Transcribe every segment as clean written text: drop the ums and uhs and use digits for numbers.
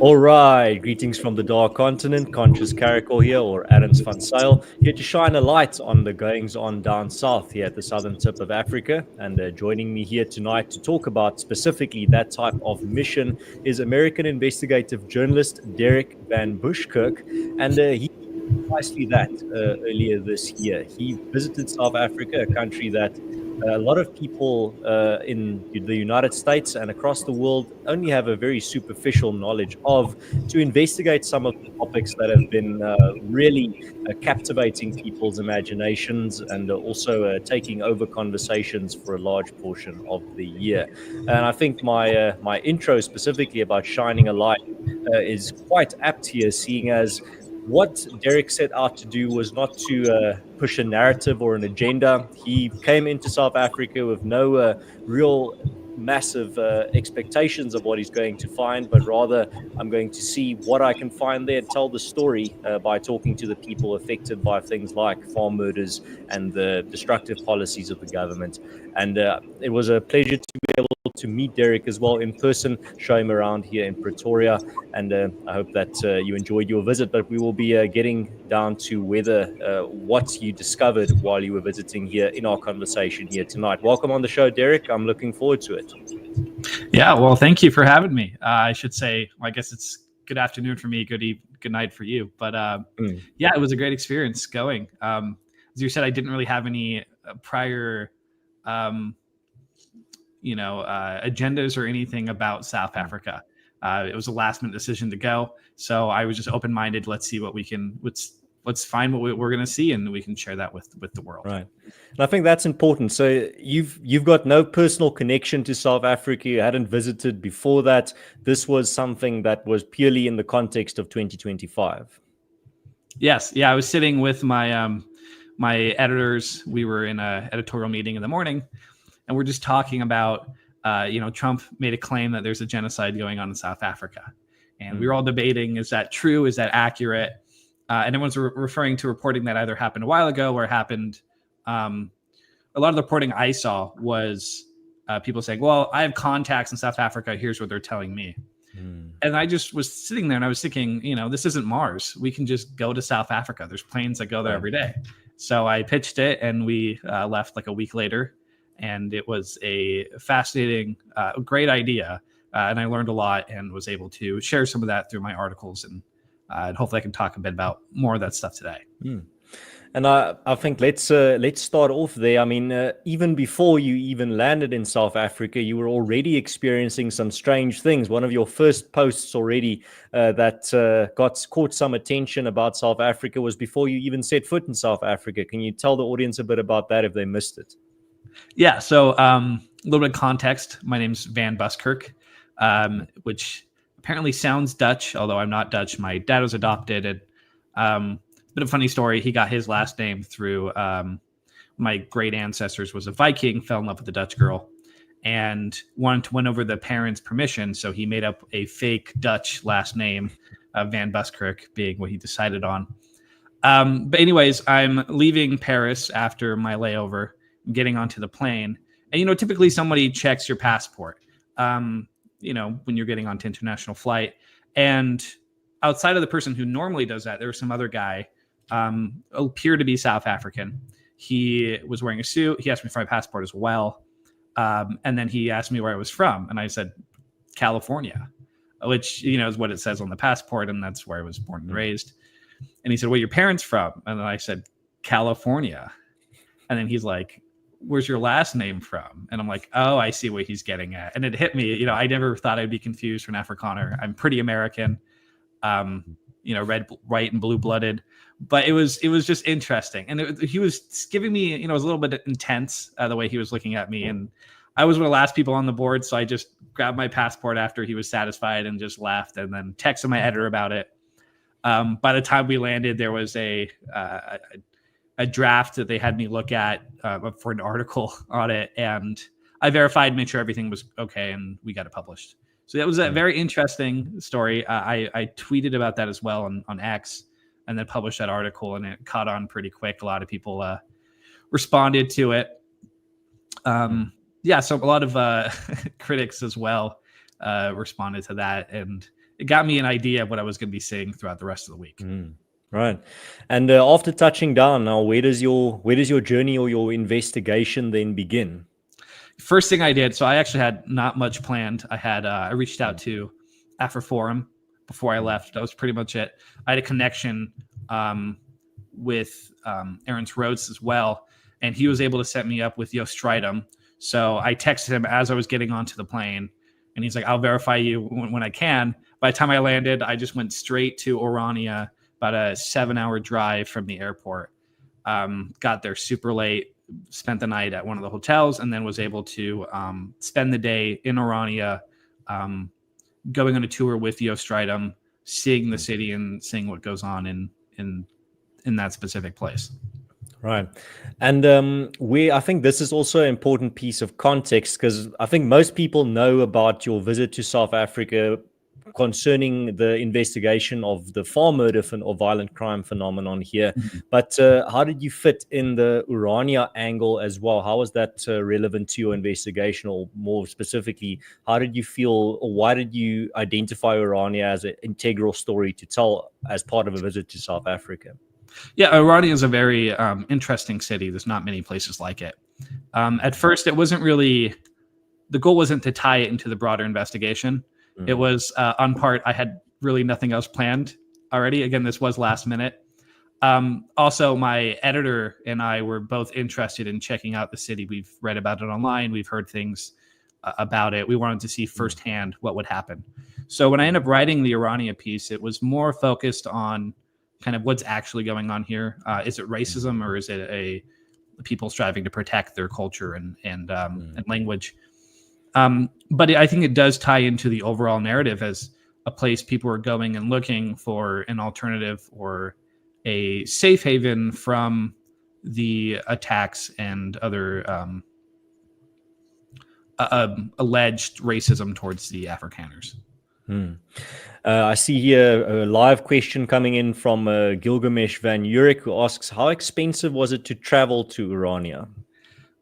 All right, greetings from the Dark Continent. Conscious Caracal here, or Adams Van Sail, here to shine a light on the goings on down south here at the southern tip of Africa. And joining me here tonight to talk about specifically that type of mission is American investigative journalist Derek VanBuskirk. And he precisely that earlier this year. He visited South Africa, a country that a lot of people in the United States and across the world only have a very superficial knowledge of, to investigate some of the topics that have been really captivating people's imaginations and also taking over conversations for a large portion of the year. And I think my intro specifically about shining a light is quite apt here, seeing as what Derek set out to do was not to push a narrative or an agenda. He came into South Africa with no real massive expectations of what he's going to find, but rather I'm going to see what I can find there, tell the story by talking to the people affected by things like farm murders and the destructive policies of the government. And it was a pleasure to be able to meet Derek as well in person, show him around here in Ptoria, and I hope that you enjoyed your visit. But we will be getting down to whether what you discovered while you were visiting here in our conversation here tonight. Welcome on the show, Derek. I'm looking forward to it. Yeah, well, thank you for having me. I should say, I guess it's good afternoon for me, good night for you. But yeah, it was a great experience going. As you said, I didn't really have any prior agendas or anything about South Africa. It was a last minute decision to go. So I was just open-minded. Let's see what we can, let's find what we're going to see, and we can share that with the world. Right. And I think that's important. So you've got no personal connection to South Africa. You hadn't visited before that. This was something that was purely in the context of 2025. Yes. Yeah. I was sitting with my, my editors. We were in a editorial meeting in the morning, and we're just talking about, Trump made a claim that there's a genocide going on in South Africa. And we were all debating, is that true? Is that accurate? And everyone's referring to reporting that either happened a while ago or happened. A lot of the reporting I saw was people saying, well, I have contacts in South Africa. Here's what they're telling me. And I just was sitting there and I was thinking, this isn't Mars. We can just go to South Africa. There's planes that go there every day. So I pitched it, and we left like a week later. And it was a fascinating, great idea. And I learned a lot and was able to share some of that through my articles. And hopefully I can talk a bit about more of that stuff today. And I think let's start off there. I mean, even before you even landed in South Africa, you were already experiencing some strange things. One of your first posts already that caught some attention about South Africa was before you even set foot in South Africa. Can you tell the audience a bit about that if they missed it? Yeah. So a little bit of context. My name's VanBuskirk, which apparently sounds Dutch, although I'm not Dutch. My dad was adopted. And a bit of a funny story. He got his last name through my great ancestors was a Viking, fell in love with a Dutch girl, and wanted to win over the parents' permission. So he made up a fake Dutch last name, VanBuskirk being what he decided on. But anyways, I'm leaving Paris after my layover, getting onto the plane. And, typically somebody checks your passport, when you're getting onto international flight. And outside of the person who normally does that, there was some other guy, appeared to be South African. He was wearing a suit. He asked me for my passport as well. And then he asked me where I was from. And I said, California, which, is what it says on the passport. And that's where I was born and raised. And he said, where are your parents from? And then I said, California. And then he's like, where's your last name from? And I'm like, oh, I see what he's getting at. And it hit me, I never thought I'd be confused for an Afrikaner. I'm pretty American, red, white, and blue blooded. But it was just interesting. And he was giving me, it was a little bit intense the way he was looking at me. And I was one of the last people on the board. So I just grabbed my passport after he was satisfied and just left, and then texted my editor about it. By the time we landed, there was a draft that they had me look at for an article on it, and I verified, made sure everything was okay, and we got it published. So that was a very interesting story. I tweeted about that as well on X, and then published that article, and it caught on pretty quick. A lot of people responded to it. So a lot of critics as well responded to that, and it got me an idea of what I was going to be seeing throughout the rest of the week. Right. And after touching down, now where does your journey or your investigation then begin? First thing I did, so I actually had not much planned. I reached out to AfriForum before I left. That was pretty much it. I had a connection with Aaron's Rhodes as well, and he was able to set me up with Stridum. So I texted him as I was getting onto the plane, and he's like, "I'll verify you when I can." By the time I landed, I just went straight to Orania, about a 7-hour drive from the airport. Got there super late, spent the night at one of the hotels, and then was able to spend the day in Orania, going on a tour with Stridum, seeing the city and seeing what goes on in that specific place. Right. And I think this is also an important piece of context, because I think most people know about your visit to South Africa concerning the investigation of the farm murder or violent crime phenomenon here. But how did you fit in the Urania angle as well? How was that relevant to your investigation? Or more specifically, how did you feel, or why did you identify Urania as an integral story to tell as part of a visit to South Africa? Yeah, Irania is a very interesting city. There's not many places like it. At first, it wasn't really, the goal wasn't to tie it into the broader investigation. It was on part, I had really nothing else planned already. Again, this was last minute. Also, my editor and I were both interested in checking out the city. We've read about it online. We've heard things about it. We wanted to see firsthand what would happen. So when I ended up writing the Irania piece, it was more focused on kind of what's actually going on here. Is it racism, or is it a people striving to protect their culture and language? But I think it does tie into the overall narrative as a place people are going and looking for an alternative or a safe haven from the attacks and other alleged racism towards the Afrikaners. I see here a live question coming in from Gilgamesh Van Urik, who asks, how expensive was it to travel to Urania?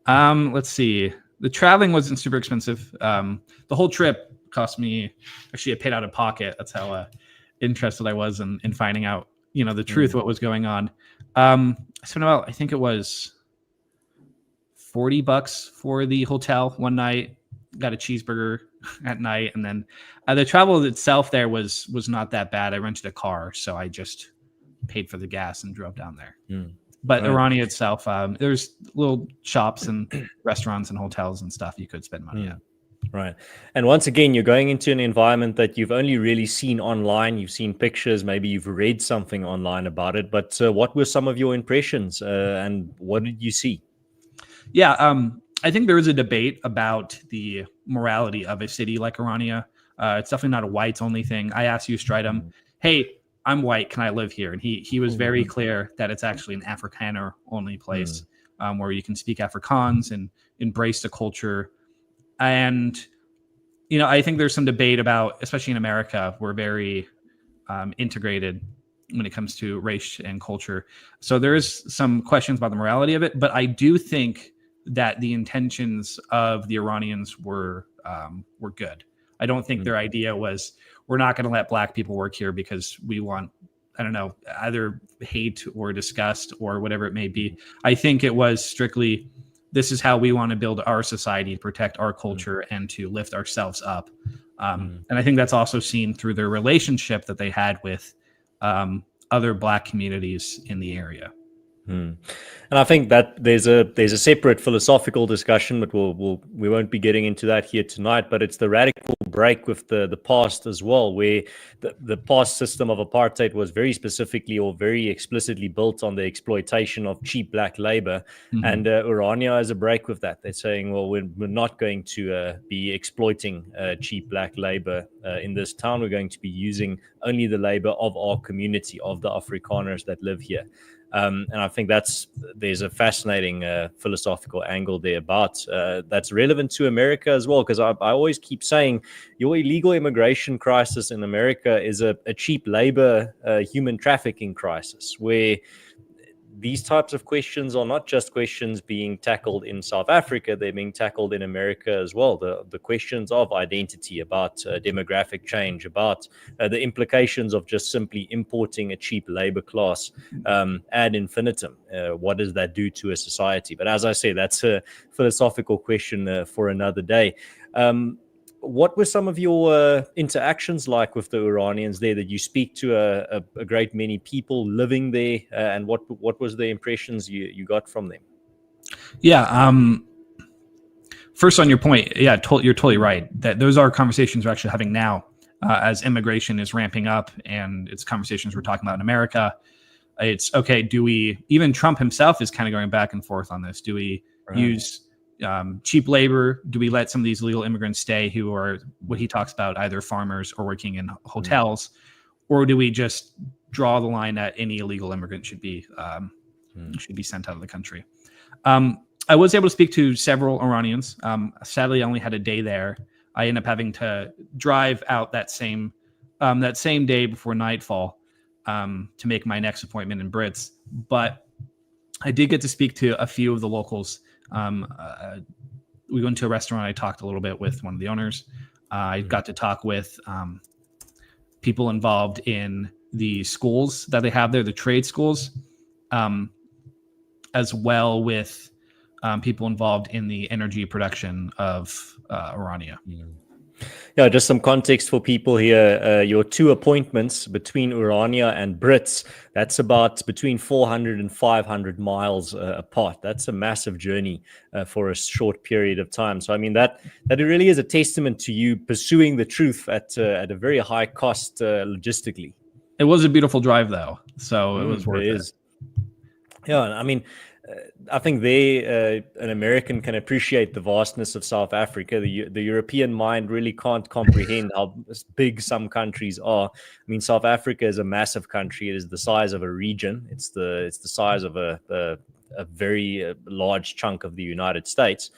Let's see. The traveling wasn't super expensive. The whole trip cost me, actually I paid out of pocket. That's how interested I was in finding out, the truth, what was going on. I spent about, I think it was $40 for the hotel one night, got a cheeseburger at night. And then the travel itself there was not that bad. I rented a car, so I just paid for the gas and drove down there. But Irania itself, there's little shops and restaurants and hotels and stuff you could spend money at. Right. And once again, you're going into an environment that you've only really seen online. You've seen pictures, maybe you've read something online about it. But what were some of your impressions and what did you see? Yeah, I think there is a debate about the morality of a city like Irania. It's definitely not a whites only thing. I asked Stridum, hey, I'm white, can I live here? And he was very clear that it's actually an Afrikaner only place where you can speak Afrikaans and embrace the culture. And, I think there's some debate about, especially in America, we're very integrated when it comes to race and culture. So there is some questions about the morality of it, but I do think that the intentions of the Iranians were good. I don't think their idea was, we're not going to let black people work here because we want, I don't know, either hate or disgust or whatever it may be. I think it was strictly, this is how we want to build our society, protect our culture, and to lift ourselves up. And I think that's also seen through their relationship that they had with other black communities in the area. And I think that there's a separate philosophical discussion, but we won't be getting into that here tonight. But it's the radical break with the past as well, where the past system of apartheid was very specifically or very explicitly built on the exploitation of cheap black labor. And Orania is a break with that. They're saying, well, we're not going to be exploiting cheap black labor in this town. We're going to be using only the labor of our community, of the Afrikaners that live here. And I think there's a fascinating philosophical angle there about that's relevant to America as well, because I always keep saying your illegal immigration crisis in America is a cheap labor human trafficking crisis, where these types of questions are not just questions being tackled in South Africa, they're being tackled in America as well. The questions of identity, about demographic change, about the implications of just simply importing a cheap labor class ad infinitum. What does that do to a society? But as I say, that's a philosophical question for another day. What were some of your interactions like with the Iranians there? That you speak to a great many people living there, and what was the impressions you got from them? Yeah. First, on your point, yeah, you're totally right. That those are conversations we're actually having now, as immigration is ramping up, and it's conversations we're talking about in America. It's okay. Do we? Even Trump himself is kind of going back and forth on this. Do we use cheap labor? Do we let some of these illegal immigrants stay who are what he talks about, either farmers or working in hotels, or do we just draw the line that any illegal immigrant should be sent out of the country? I was able to speak to several Iranians. Sadly, I only had a day there. I ended up having to drive out that same day before nightfall to make my next appointment in Brits. But I did get to speak to a few of the locals. We went to a restaurant. I talked a little bit with one of the owners. I got to talk with people involved in the schools that they have there, the trade schools, as well with people involved in the energy production of Orania. Yeah, just some context for people here. Your two appointments between Irania and Brits, that's about between 400 and 500 miles apart. That's a massive journey for a short period of time. So, I mean, that it really is a testament to you pursuing the truth at a very high cost logistically. It was a beautiful drive, though, so it was worth it. Yeah, I mean, I think an American can appreciate the vastness of South Africa. The European mind really can't comprehend how big some countries are. I mean, South Africa is a massive country. It is the size of a region. It's the size of a very large chunk of the United States.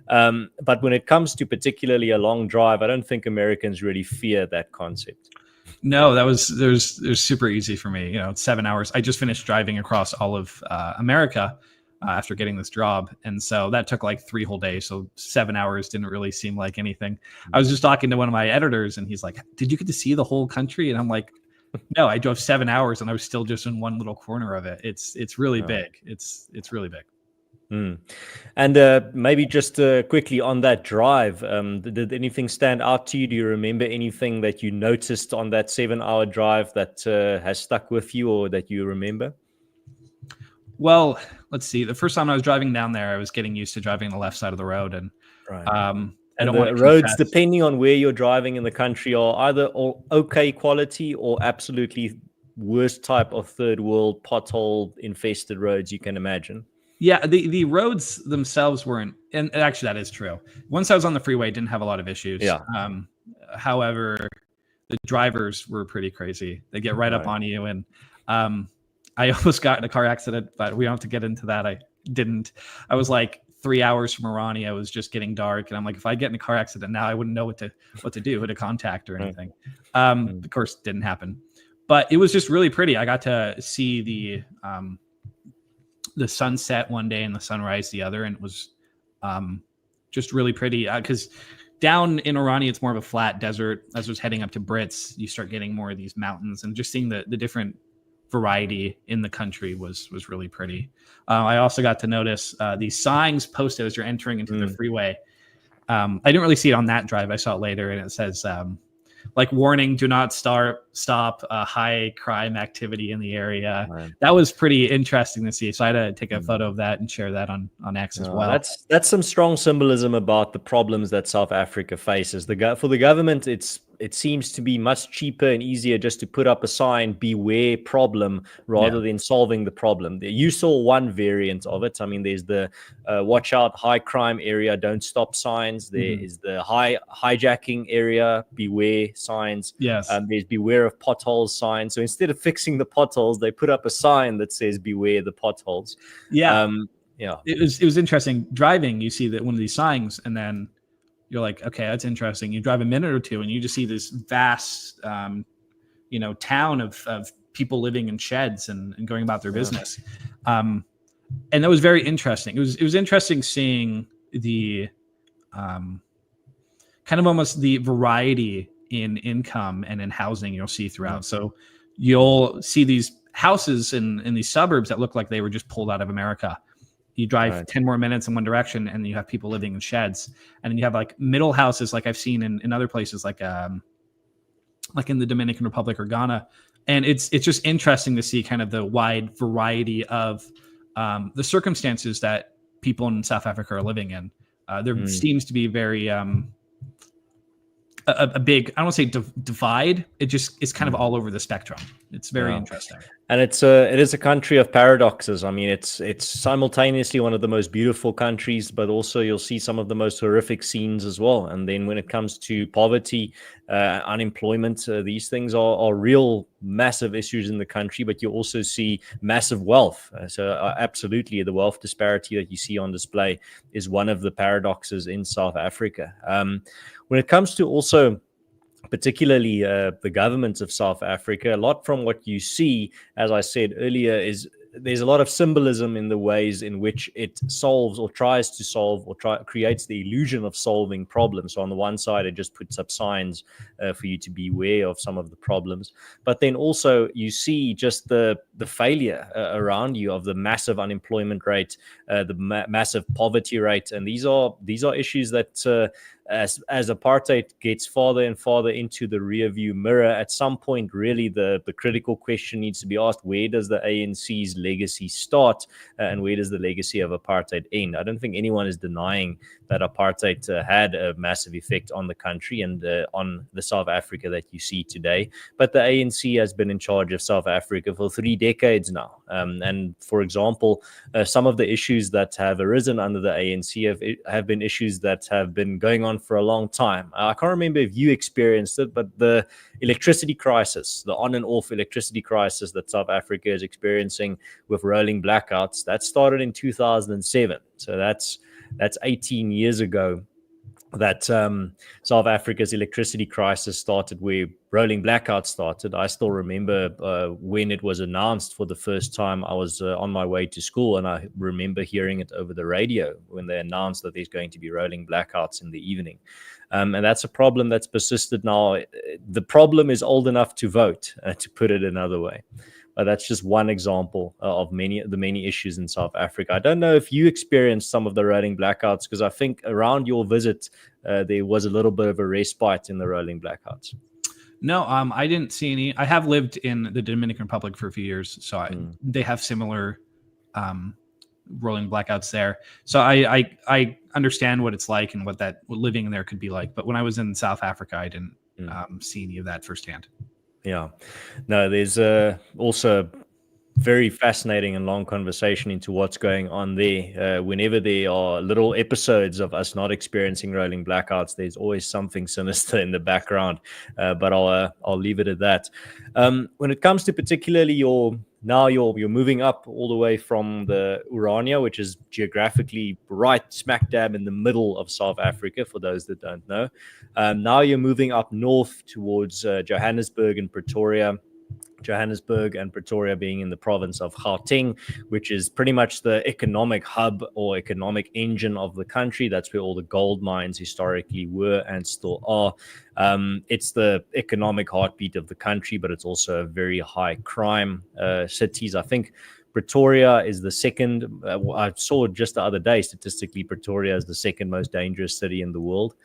But when it comes to particularly a long drive, I don't think Americans really fear that concept. No, it was super easy for me. It's 7 hours. I just finished driving across all of America after getting this job, and so that took like 3 whole days. So 7 hours didn't really seem like anything. I was just talking to one of my editors, and he's like, "Did you get to see the whole country?" And I'm like, "No, I drove 7 hours, and I was still just in one little corner of it. It's really big. It's really big." And maybe just quickly on that drive, did anything stand out to you? Do you remember anything that you noticed on that 7-hour drive that has stuck with you, or that you remember? Well, let's see. The first time I was driving down there, I was getting used to driving on the left side of the road, and I don't want to roads, depending on where you're driving in the country, are either okay quality or absolutely worst type of third world pothole infested roads you can imagine. Yeah, the roads themselves weren't, and actually that is true. Once I was on the freeway, didn't have a lot of issues. Yeah. However, the drivers were pretty crazy. They get right up on you, and I almost got in a car accident, but we don't have to get into that. I didn't. I was like 3 hours from Irania. It was just getting dark, and I'm like, if I get in a car accident now, I wouldn't know what to do, who to contact or anything. Of course, didn't happen, but it was just really pretty. I got to see the sunset one day and the sunrise the other, and it was just really pretty. Because down in Orania, it's more of a flat desert. As I was heading up to Brits, you start getting more of these mountains, and just seeing the different variety in the country was really pretty. I also got to notice these signs posted as you're entering into the freeway. I didn't really see it on that drive. I saw it later, and it says like, warning, do not stop high crime activity in the area. Right. That was pretty interesting to see. So I had to take a photo of that and share that on X as well. That's some strong symbolism about the problems that South Africa faces. For the government, it seems to be much cheaper and easier just to put up a sign, beware problem, rather than solving the problem. You saw one variant of it. I mean, there's the watch out, high crime area, don't stop signs. There is the hijacking area, beware signs. Yes. There's beware of potholes signs. So instead of fixing the potholes, they put up a sign that says beware the potholes. Yeah. It was interesting. Driving, you see that one of these signs, and then you're like, okay, that's interesting. You drive a minute or two, and you just see this vast, town of people living in sheds and going about their business. And that was very interesting. It was interesting seeing the kind of almost the variety in income and in housing you'll see throughout. So you'll see these houses in these suburbs that look like they were just pulled out of America. You drive 10 more minutes in one direction and you have people living in sheds. And then you have like middle houses like I've seen in other places like in the Dominican Republic or Ghana. And it's just interesting to see kind of the wide variety of the circumstances that people in South Africa are living in. There seems to be very a big, I don't want to say divide. It just is kind of all over the spectrum. It's very interesting. And it is a country of paradoxes. I mean, it's simultaneously one of the most beautiful countries, but also you'll see some of the most horrific scenes as well. And then when it comes to poverty, unemployment, these things are real massive issues in the country, but you also see massive wealth. Absolutely, the wealth disparity that you see on display is one of the paradoxes in South Africa. When it comes to also particularly the government of South Africa, a lot from what you see, as I said earlier, is there's a lot of symbolism in the ways in which it solves or tries to solve or creates the illusion of solving problems. So on the one side, it just puts up signs for you to be aware of some of the problems. But then also you see just the failure around you of the massive unemployment rate, the massive poverty rate. And these are issues that as apartheid gets farther and farther into the rearview mirror, at some point, really the critical question needs to be asked: where does the ANC's legacy start, and where does the legacy of apartheid end? I don't think anyone is denying that apartheid had a massive effect on the country and on the South Africa that you see today. But the ANC has been in charge of South Africa for 3 decades now. And for example, some of the issues that have arisen under the ANC have been issues that have been going on for a long time. I can't remember if you experienced it, but the electricity crisis, the on and off electricity crisis that South Africa is experiencing with rolling blackouts, that started in 2007. So that's 18 years ago that South Africa's electricity crisis started, where rolling blackouts started. I still remember when it was announced for the first time. I was on my way to school, and I remember hearing it over the radio when they announced that there's going to be rolling blackouts in the evening. And that's a problem that's persisted now. The problem is old enough to vote, to put it another way. That's just one example of the many issues in South Africa. I don't know if you experienced some of the rolling blackouts, because I think around your visit, there was a little bit of a respite in the rolling blackouts. No, I didn't see any. I have lived in the Dominican Republic for a few years, so they have similar rolling blackouts there. So I understand what it's like and what living there could be like. But when I was in South Africa, I didn't see any of that firsthand. Yeah, no, there's also very fascinating and long conversation into what's going on there. Whenever there are little episodes of us not experiencing rolling blackouts, there's always something sinister in the background. But I'll leave it at that. When it comes to particularly you're moving up all the way from the Orania, which is geographically right smack dab in the middle of South Africa, for those that don't know. Now you're moving up north towards Johannesburg and Pretoria. Johannesburg and Pretoria being in the province of Gauteng, which is pretty much the economic hub or economic engine of the country. That's where all the gold mines historically were and still are. It's the economic heartbeat of the country, but it's also a very high crime cities. I think Pretoria is the second. I saw just the other day, statistically, Pretoria is the second most dangerous city in the world.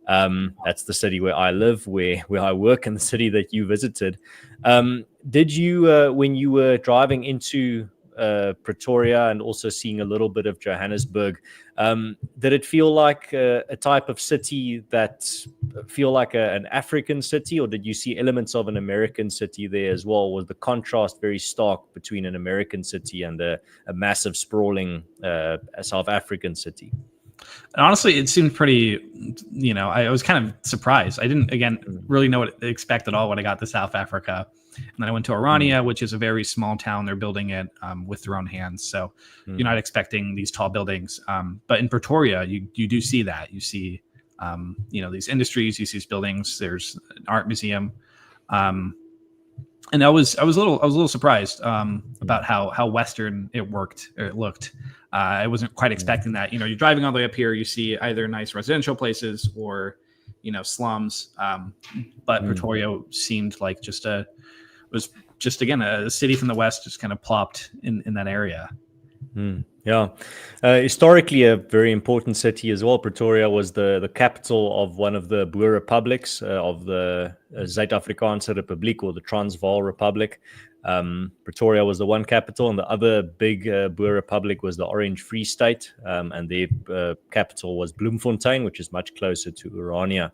That's the city where I live, where I work, and the city that you visited. Did you, when you were driving into Pretoria and also seeing a little bit of Johannesburg, did it feel like a type of city that feel like an African city, or did you see elements of an American city there as well? Was the contrast very stark between an American city and a massive sprawling South African city? And honestly, it seemed pretty, I was kind of surprised. I didn't, really know what to expect at all when I got to South Africa. And then I went to Irania, which is a very small town. They're building it with their own hands. So you're not expecting these tall buildings. But in Pretoria, you do see that. You see, these industries, you see these buildings. There's an art museum. and I was a little surprised about how Western it worked or it looked. I wasn't quite expecting that. You're driving all the way up here, you see either nice residential places or slums. But Pretoria seemed like was just again a city from the West, just kind of plopped in that area. Yeah. Historically, a very important city as well. Pretoria was the capital of one of the Boer republics of the Zuid-Afrikaanse Republiek, or the Transvaal Republic. Pretoria was the one capital, and the other big Boer republic was the Orange Free State, and their capital was Bloemfontein, which is much closer to Orania.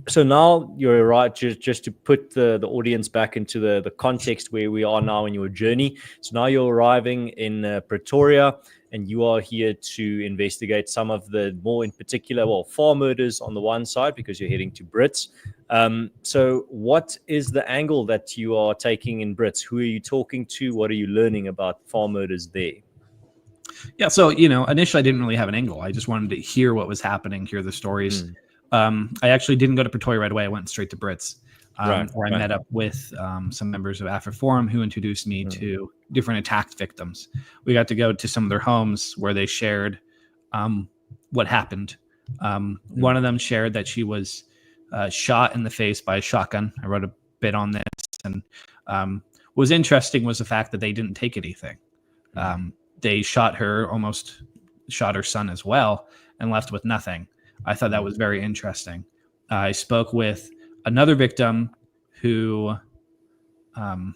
So now you're right, just to put the audience back into the context where we are now in your journey. So now you're arriving in Pretoria, and you are here to investigate some of the more in particular, farm murders on the one side, because you're heading to Brits. So what is the angle that you are taking in Brits? Who are you talking to? What are you learning about farm murders there? Yeah, so, initially I didn't really have an angle. I just wanted to hear what was happening, hear the stories. I actually didn't go to Pretoria right away. I went straight to Brits, where I met up with some members of AfriForum who introduced me to different attacked victims. We got to go to some of their homes where they shared what happened. One of them shared that she was shot in the face by a shotgun. I wrote a bit on this, and what was interesting was the fact that they didn't take anything. They shot her, almost shot her son as well, and left with nothing. I thought that was very interesting. I spoke with another victim who, it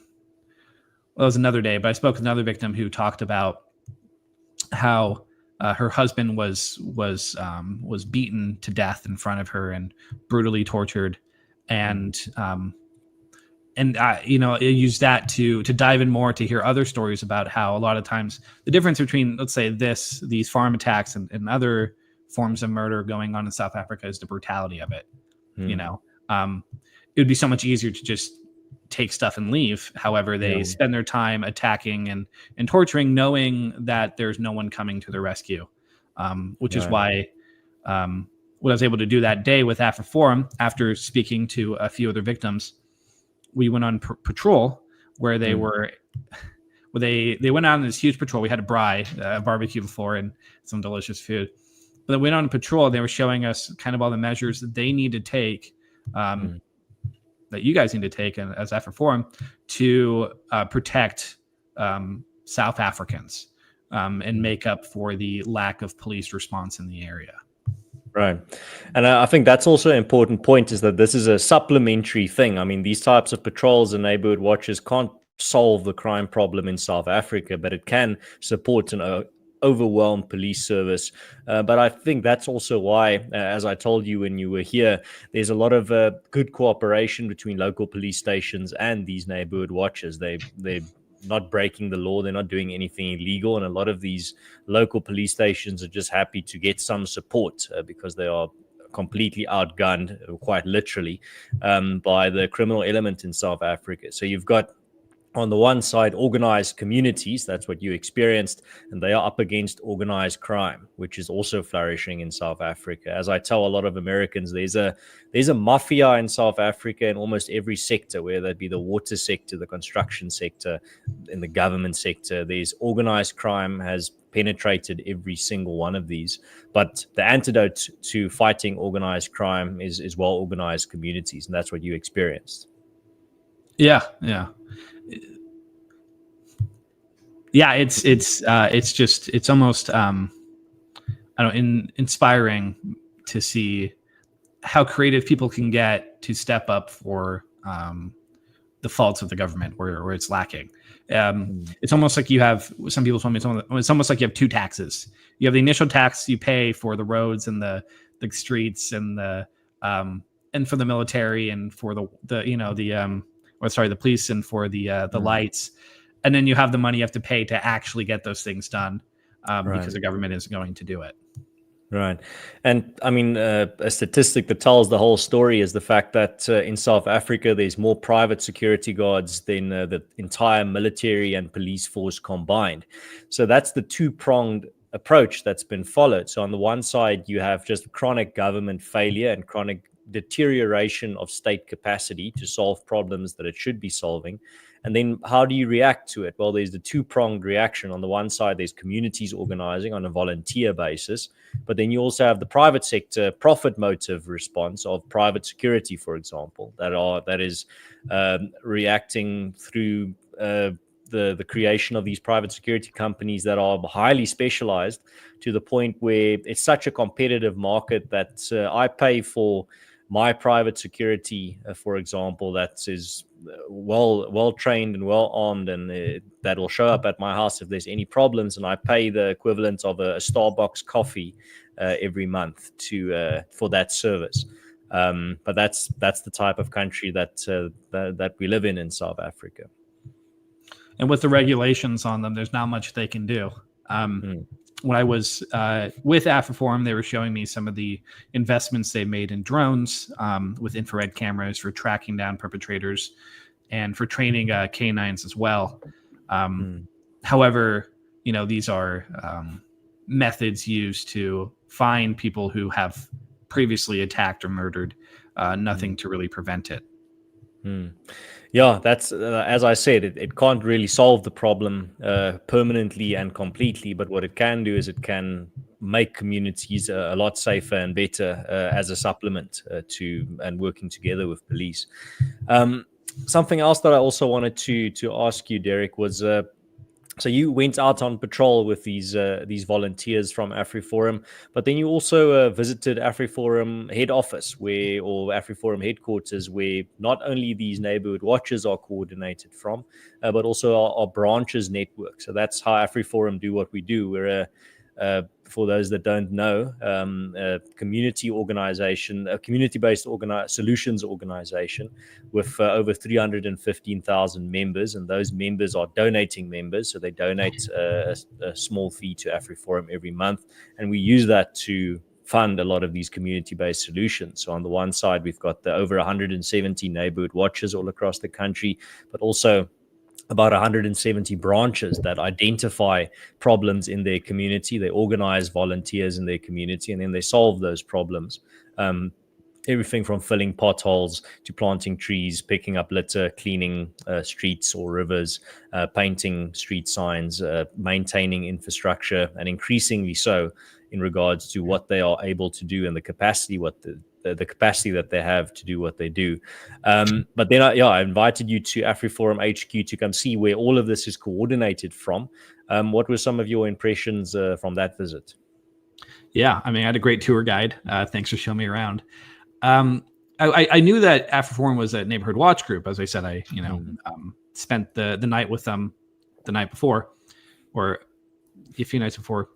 was another day, but I spoke with another victim who talked about how her husband was beaten to death in front of her and brutally tortured, and I use that to dive in more, to hear other stories about how a lot of times the difference between, let's say, these farm attacks and other forms of murder going on in South Africa is the brutality of it. It would be so much easier to just take stuff and leave. However, they spend their time attacking and torturing, knowing that there's no one coming to their rescue, which is why what I was able to do that day with AfriForum, after speaking to a few other victims, we went on patrol where they were. Well, they went out on this huge patrol. We had a barbecue before, and some delicious food. But they went on patrol. They were showing us kind of all the measures that they need to take, that you guys need to take as AfriForum to protect South Africans and make up for the lack of police response in the area. Right. And I think that's also an important point, is that this is a supplementary thing. I mean, these types of patrols and neighborhood watches can't solve the crime problem in South Africa, but it can support an overwhelmed police service. But I think that's also why, as I told you when you were here, there's a lot of good cooperation between local police stations and these neighborhood watches. They're not breaking the law. They're not doing anything illegal. And a lot of these local police stations are just happy to get some support because they are completely outgunned, quite literally, by the criminal element in South Africa. So you've got, on the one side, organized communities. That's what you experienced, and they are up against organized crime, which is also flourishing in South Africa. As I tell a lot of Americans, there's a mafia in South Africa in almost every sector, whether that be the water sector, the construction sector, in the government sector. There's organized crime has penetrated every single one of these. But the antidote to fighting organized crime is well-organized communities, and that's what you experienced. Yeah. It's almost inspiring to see how creative people can get to step up for the faults of the government where it's lacking. It's almost like you have, some people told me, it's almost like you have two taxes. You have the initial tax you pay for the roads and the streets and and for the military and for the police and for the lights. And then you have the money you have to pay to actually get those things done because the government isn't going to do it. Right. And I mean, a statistic that tells the whole story is the fact that in South Africa, there's more private security guards than the entire military and police force combined. So that's the two-pronged approach that's been followed. So on the one side, you have just chronic government failure and chronic deterioration of state capacity to solve problems that it should be solving. And then how do you react to it? Well, there's the two-pronged reaction. On the one side, there's communities organizing on a volunteer basis, but then you also have the private sector profit motive response of private security, for example, that is reacting through the creation of these private security companies that are highly specialized, to the point where it's such a competitive market that I pay for my private security, for example, that is well trained and well armed, and that will show up at my house if there's any problems, and I pay the equivalent of a Starbucks coffee every month for that service. But that's the type of country that we live in South Africa. And with the regulations on them, there's not much they can do. When I was with AfriForum, they were showing me some of the investments they made in drones with infrared cameras for tracking down perpetrators and for training canines as well. However, these are methods used to find people who have previously attacked or murdered, nothing to really prevent it. Yeah, that's as I said, it can't really solve the problem permanently and completely, but what it can do is it can make communities a lot safer and better as a supplement to and working together with police. Something else that I also wanted to ask you, Derek, was so you went out on patrol with these volunteers from AfriForum, but then you also visited AfriForum head office, or AfriForum headquarters, where not only these neighborhood watches are coordinated from, but also our branches network. So that's how AfriForum do what we do. We're for those that don't know, a community organization, a community-based solutions organization with over 315,000 members, and those members are donating members, so they donate a small fee to AfriForum every month, and we use that to fund a lot of these community-based solutions. So on the one side, we've got the over 170 neighborhood watches all across the country, but also about 170 branches that identify problems in their community. They organize volunteers in their community, and then they solve those problems. Everything from filling potholes to planting trees, picking up litter, cleaning streets or rivers, painting street signs, maintaining infrastructure, and increasingly so in regards to what they are able to do and the capacity, the capacity that they have to do what they do. But then I invited you to AfriForum HQ to come see where all of this is coordinated from. What were some of your impressions from that visit? Yeah, I mean, I had a great tour guide. Thanks for showing me around. I knew that AfriForum was a neighborhood watch group. As I said, I spent the night with them the night before, or a few nights before,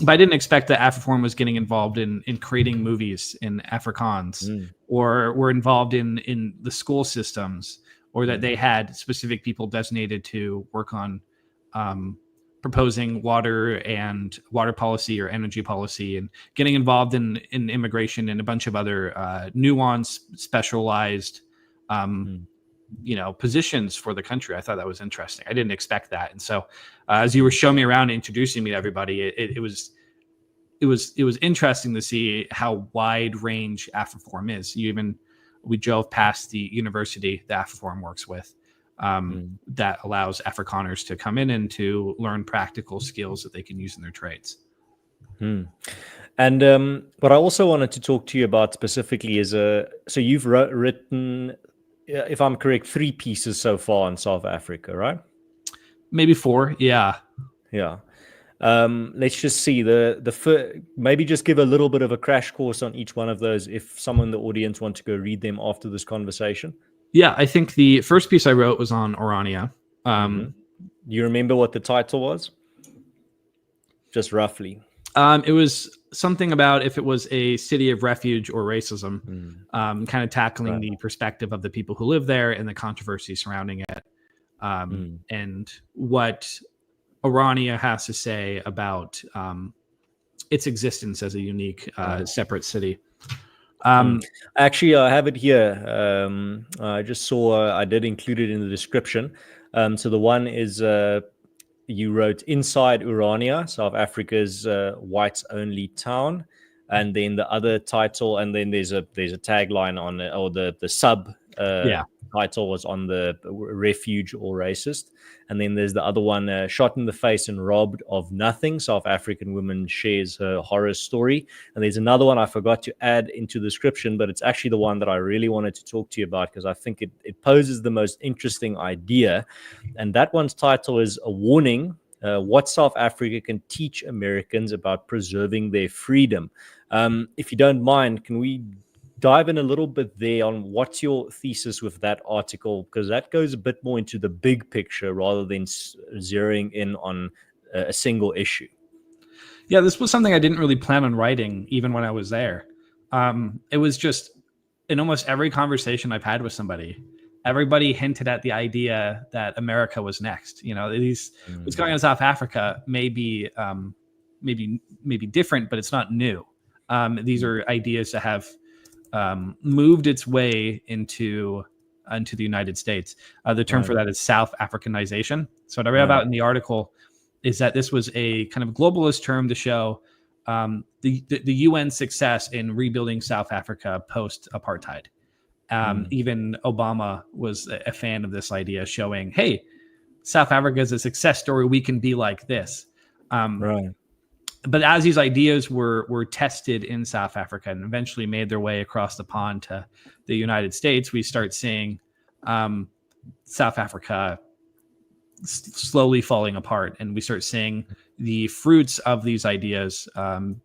but I didn't expect that AfriForum was getting involved in creating movies in Afrikaans, or were involved in the school systems, or that they had specific people designated to work on proposing water policy or energy policy, and getting involved in immigration and a bunch of other nuanced, specialized positions for the country. I thought that was interesting. I didn't expect that. And so as you were showing me around and introducing me to everybody, it was interesting to see how wide range AfriForum is. We drove past the university that AfriForum works with, that allows Afrikaners to come in and to learn practical skills that they can use in their trades. And what I also wanted to talk to you about specifically is so you've written, if I'm correct, 3 pieces so far in South Africa, right? Maybe 4, yeah. Let's just see maybe just give a little bit of a crash course on each one of those if someone in the audience wants to go read them after this conversation. Yeah, I think the first piece I wrote was on Orania. Do you remember what the title was? Just roughly. It was something about if it was a city of refuge or racism, kind of tackling the perspective of the people who live there and the controversy surrounding it, and what Orania has to say about its existence as a unique, separate city. Actually, I have it here. I just saw, I did include it in the description. So the one is, you wrote Inside Irania, South Africa's whites-only town. and then the other title, and then there's a tagline on it, or the sub title was on the refuge or racist. And then there's the other one, shot in the face and robbed of nothing. South African woman shares her horror story. And there's another one I forgot to add into the description, but it's actually the one that I really wanted to talk to you about because I think it poses the most interesting idea. And that one's title is A Warning, What South Africa Can Teach Americans About Preserving Their Freedom. If you don't mind, can we dive in a little bit there on what's your thesis with that article? Because that goes a bit more into the big picture rather than zeroing in on a single issue. Yeah, this was something I didn't really plan on writing even when I was there. It was just in almost every conversation I've had with somebody, everybody hinted at the idea that America was next. You know, what's going on in South Africa may be different, but it's not new. These are ideas that have moved its way into the United States. The term for that is South Africanization. So what I read about in the article is that this was a kind of globalist term to show the UN's success in rebuilding South Africa post-apartheid. Even Obama was a fan of this idea, showing, hey, South Africa is a success story. We can be like this. But as these ideas were tested in South Africa and eventually made their way across the pond to the United States, we start seeing South Africa slowly falling apart. And we start seeing the fruits of these ideas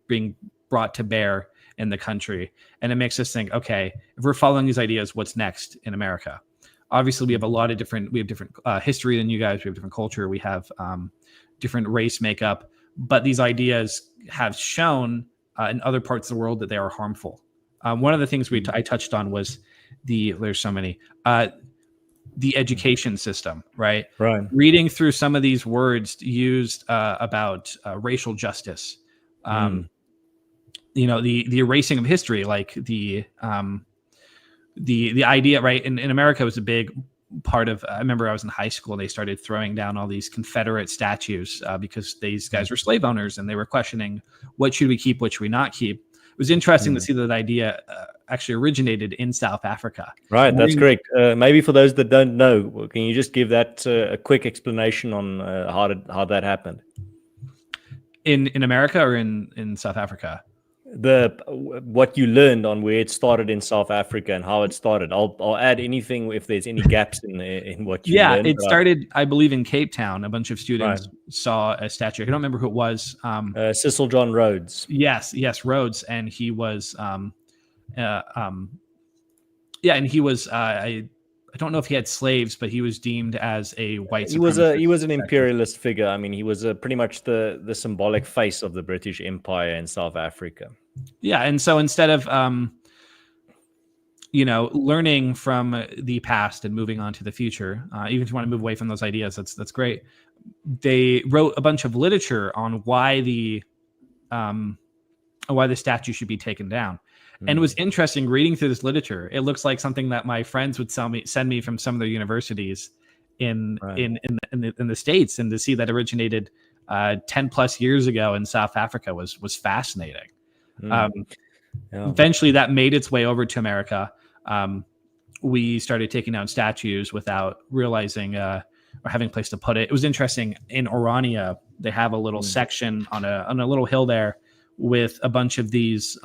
being brought to bear in the country. And it makes us think, okay, if we're following these ideas, what's next in America? Obviously, we have different history than you guys. We have different culture. We have different race makeup. But these ideas have shown in other parts of the world that they are harmful. One of the things I touched on was there's so many, the education system, right? Reading through some of these words used about racial justice, you know, the erasing of history, like the idea, right? In America, it was a big part of, I remember I was in high school, they started throwing down all these Confederate statues because these guys were slave owners and they were questioning, what should we keep, what should we not keep? It was interesting to see that idea actually originated in South Africa. Right, that's correct. Maybe for those that don't know, can you just give that a quick explanation on how that happened? In America or in South Africa? What you learned on where it started in South Africa and how it started. I'll add anything if there's any gaps in what you learned. It started, I believe, in Cape Town. A bunch of students saw a statue. I don't remember who it was. Cecil John Rhodes. Yes, Rhodes, and he was and he was I don't know if he had slaves, but he was deemed as a white supremacist. He was an imperialist figure. I mean, he was pretty much the symbolic face of the British Empire in South Africa. Yeah, and so instead of learning from the past and moving on to the future, even if you want to move away from those ideas, that's great. They wrote a bunch of literature on why the statue should be taken down. And it was interesting reading through this literature. It looks like something that my friends would send me from some of their universities in the States, and to see that originated 10 plus years ago in South Africa was fascinating. Eventually, that made its way over to America. We started taking down statues without realizing or having a place to put it. It was interesting. In Orania, they have a little section on a little hill there with a bunch of these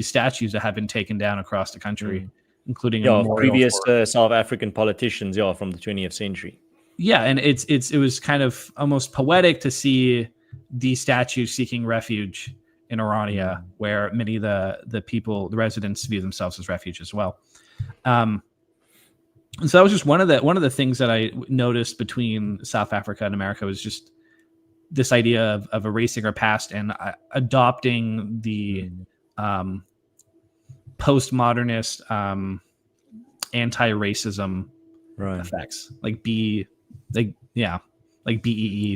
statues that have been taken down across the country, including previous South African politicians, from the 20th century. Yeah, and it was kind of almost poetic to see these statues seeking refuge in Orania, where many of the people, the residents, view themselves as refuge as well. And so that was just one of the things that I noticed between South Africa and America, was just this idea of erasing our past and adopting the postmodernist anti-racism effects, like BEE,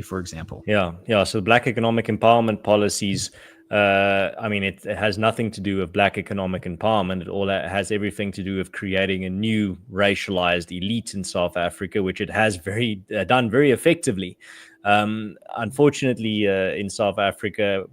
for example. So Black economic empowerment policies, it has nothing to do with Black economic empowerment. It has everything to do with creating a new racialized elite in South Africa, which it has done very effectively. Unfortunately, in South Africa,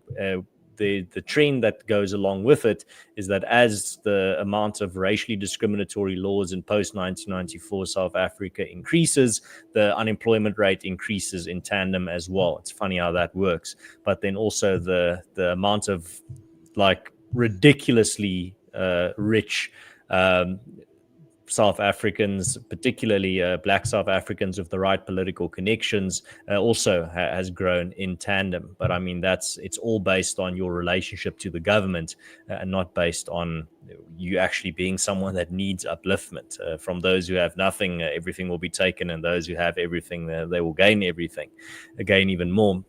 the trend that goes along with it is that as the amount of racially discriminatory laws in post 1994 South Africa increases, the unemployment rate increases in tandem as well. It's funny how that works. But then also the amount of like ridiculously rich South Africans, particularly Black South Africans with the right political connections, also has grown in tandem. But I mean, it's all based on your relationship to the government and not based on you actually being someone that needs upliftment. From those who have nothing, everything will be taken, and those who have everything, they will gain everything, gain even more.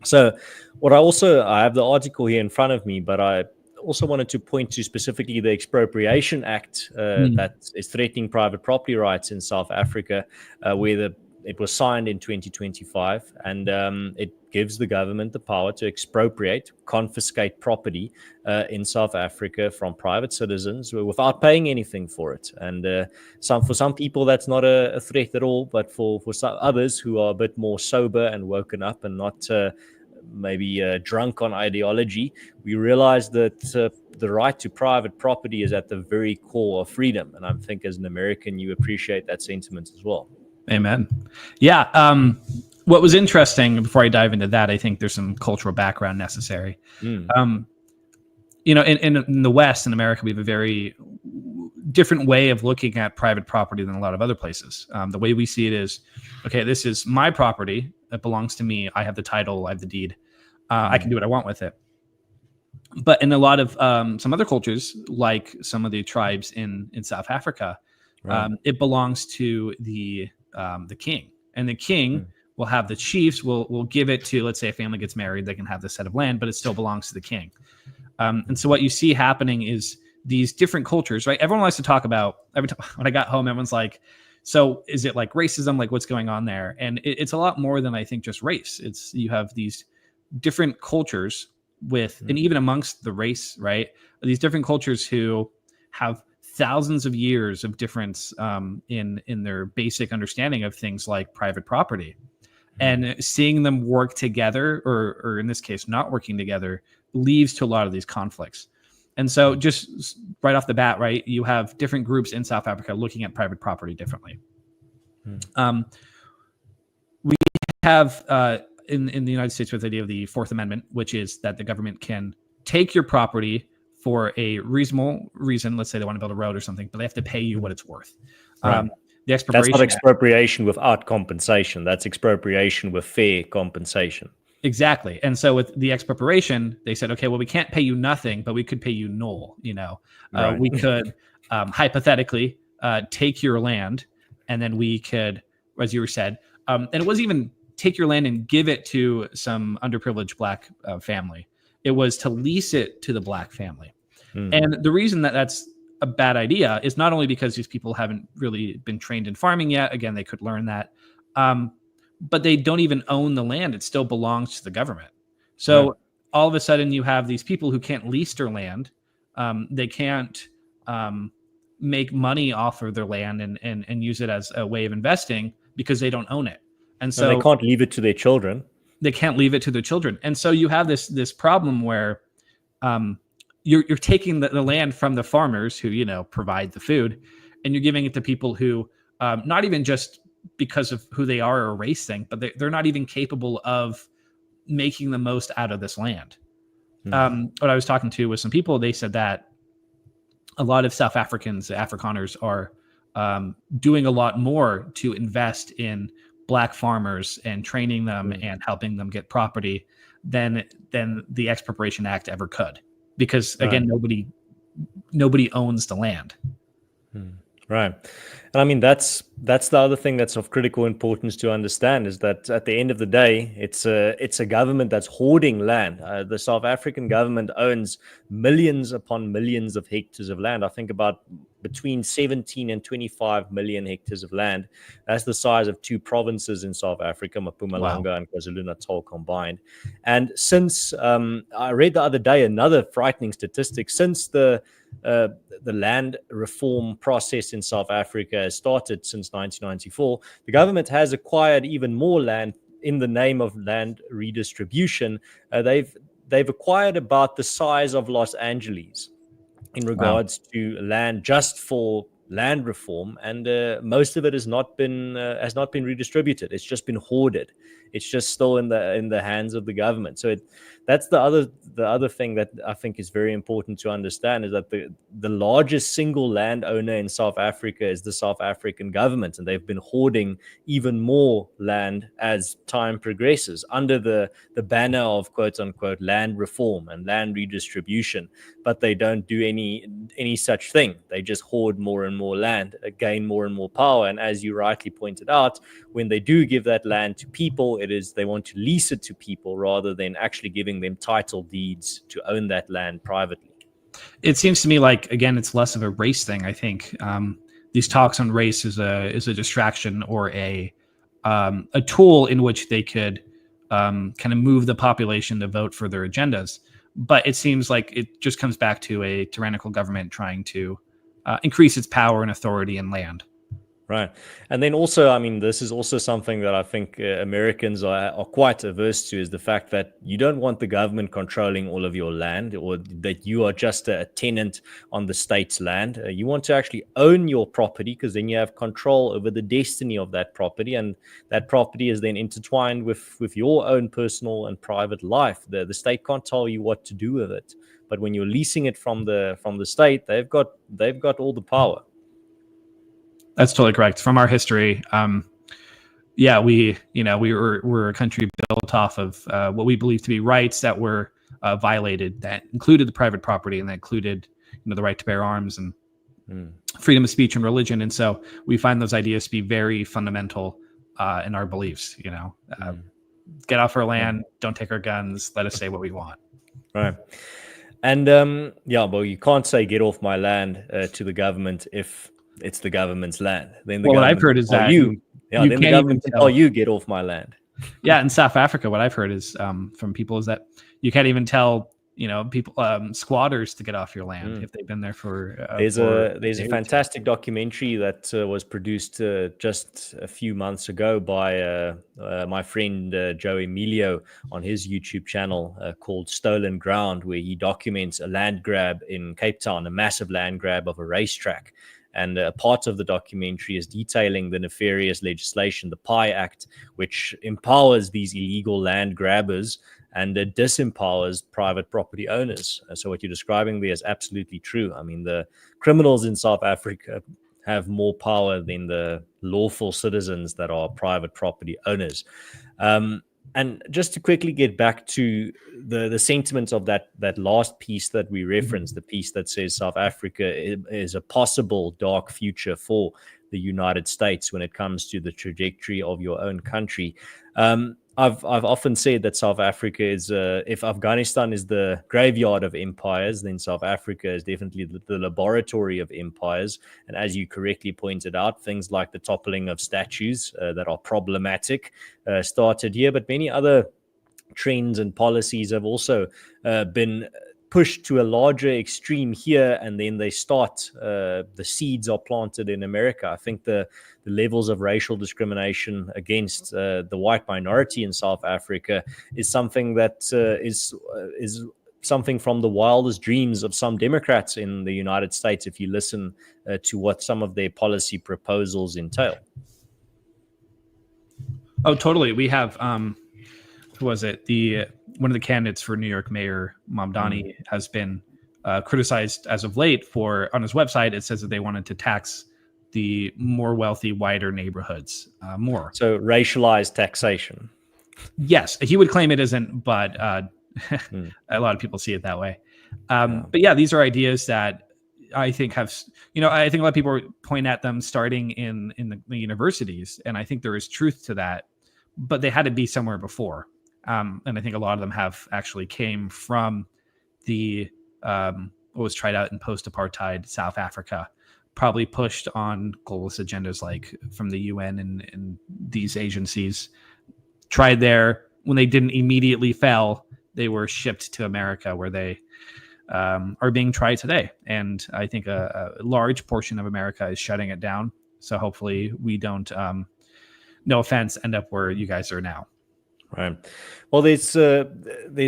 So I have the article here in front of me, but I also wanted to point to specifically the Expropriation Act that is threatening private property rights in South Africa, where it was signed in 2025, and it gives the government the power to expropriate, confiscate property in South Africa from private citizens without paying anything for it. And for some people, that's not a threat at all, but for some others who are a bit more sober and woken up and not maybe drunk on ideology, we realize that the right to private property is at the very core of freedom. And I think as an American, you appreciate that sentiment as well. Amen. Yeah. What was interesting, before I dive into that, I think there's some cultural background necessary. In the West, in America, we have a very different way of looking at private property than a lot of other places. The way we see it is, okay, this is my property. It belongs to me. I have the title. I have the deed. I can do what I want with it. But in a lot of some other cultures, like some of the tribes in South Africa, it belongs to the king, and the king will have the chiefs will give it to, let's say a family gets married, they can have this set of land, but it still belongs to the king. And so what you see happening is these different cultures, right? Everyone likes to talk about, every time when I got home, everyone's like, so is it like racism? Like what's going on there? And it's a lot more than I think just race. You have these different cultures and even amongst the race, right? These different cultures who have thousands of years of difference in their basic understanding of things like private property. And seeing them work together, or in this case, not working together, leads to a lot of these conflicts. And so just right off the bat, right, you have different groups in South Africa looking at private property differently. We have in the United States with the idea of the Fourth Amendment, which is that the government can take your property for a reasonable reason. Let's say they want to build a road or something, but they have to pay you what it's worth. The expropriation. That's not expropriation without compensation. That's expropriation with fair compensation. Exactly. And so with the expropriation, they said, okay, well, we can't pay you nothing, but we could pay you null. We could hypothetically take your land, and then we could, as you said, and it wasn't even take your land and give it to some underprivileged Black family. It was to lease it to the Black family. And the reason that that's a bad idea is not only because these people haven't really been trained in farming yet. Again, they could learn that. But they don't even own the land. It still belongs to the government. So all of a sudden you have these people who can't lease their land. They can't make money off of their land and use it as a way of investing because they don't own it. And so they can't leave it to their children. They can't leave it to their children. And so you have this problem where you're taking the land from the farmers who, provide the food, and you're giving it to people who not even just because of who they are or a race thing, but they're not even capable of making the most out of this land. What I was talking to with some people, they said that a lot of South Africans, Afrikaners, are doing a lot more to invest in Black farmers and training them and helping them get property than the Expropriation Act ever could. Because again, nobody owns the land. Right. And I mean, that's the other thing that's of critical importance to understand, is that at the end of the day, it's a government that's hoarding land. The South African government owns millions upon millions of hectares of land. I think about between 17 and 25 million hectares of land. That's the size of two provinces in South Africa, Mpumalanga and KwaZulu-Natal combined. And since I read the other day another frightening statistic, since the land reform process in South Africa has started since 1994, the government has acquired even more land in the name of land redistribution. they've acquired about the size of Los Angeles in Wow. regards to land just for land reform, and most of it has not been redistributed. It's just been hoarded. It's just still in the hands of the government. So that's the other thing that I think is very important to understand, is that the largest single landowner in South Africa is the South African government, and they've been hoarding even more land as time progresses under the banner of quote unquote land reform and land redistribution. But they don't do any such thing. They just hoard more and more land, gain more and more power. And as you rightly pointed out, when they do give that land to people, it is they want to lease it to people rather than actually giving them title deeds to own that land privately. It seems to me like, again, it's less of a race thing. I think these talks on race is a distraction, or a tool in which they could kind of move the population to vote for their agendas. But it seems like it just comes back to a tyrannical government trying to increase its power and authority in land. Right. And then also, I mean, this is also something that I think Americans are quite averse to, is the fact that you don't want the government controlling all of your land, or that you are just a tenant on the state's land. You want to actually own your property, because then you have control over the destiny of that property. And that property is then intertwined with your own personal and private life. The state can't tell you what to do with it. But when you're leasing it from the state, they've got all the power. That's totally correct. From our history, we're a country built off of what we believe to be rights that were violated. That included the private property, and that included the right to bear arms and freedom of speech and religion. And so we find those ideas to be very fundamental in our beliefs. Get off our land, don't take our guns, let us say what we want. Right. And well, you can't say get off my land to the government if it's the government's land. Then what I've heard is that the government can tell you get off my land. Yeah, in South Africa, what I've heard is from people is that you can't even tell people, squatters, to get off your land if they've been there for. There's a fantastic documentary that was produced just a few months ago by my friend Joe Emilio on his YouTube channel called Stolen Ground, where he documents a land grab in Cape Town, a massive land grab of a racetrack. And a part of the documentary is detailing the nefarious legislation, the PI Act, which empowers these illegal land grabbers and disempowers private property owners. So what you're describing there is absolutely true. I mean, the criminals in South Africa have more power than the lawful citizens that are private property owners. And just to quickly get back to the sentiments of that last piece that we referenced, the piece that says South Africa is a possible dark future for the United States when it comes to the trajectory of your own country. I've often said that South Africa is, if Afghanistan is the graveyard of empires, then South Africa is definitely the laboratory of empires. And as you correctly pointed out, things like the toppling of statues that are problematic started here, but many other trends and policies have also been pushed to a larger extreme here, and then they start, the seeds are planted in America. I think the levels of racial discrimination against the white minority in South Africa is something that is something from the wildest dreams of some Democrats in the United States, if you listen to what some of their policy proposals entail. Oh, totally. We have, who was it? One of the candidates for New York Mayor, Mamdani, has been criticized as of late for, on his website, it says that they wanted to tax the more wealthy, wider neighborhoods more. So racialized taxation. Yes, he would claim it isn't, but a lot of people see it that way. But yeah, these are ideas that I think have, I think a lot of people point at them starting in the universities, and I think there is truth to that, but they had to be somewhere before. And I think a lot of them have actually came from what was tried out in post-apartheid South Africa, probably pushed on globalist agendas like from the UN and these agencies. Tried there. When they didn't immediately fail, they were shipped to America, where they are being tried today. And I think a large portion of America is shutting it down. So hopefully we don't, no offense, end up where you guys are now. Right. Well, there's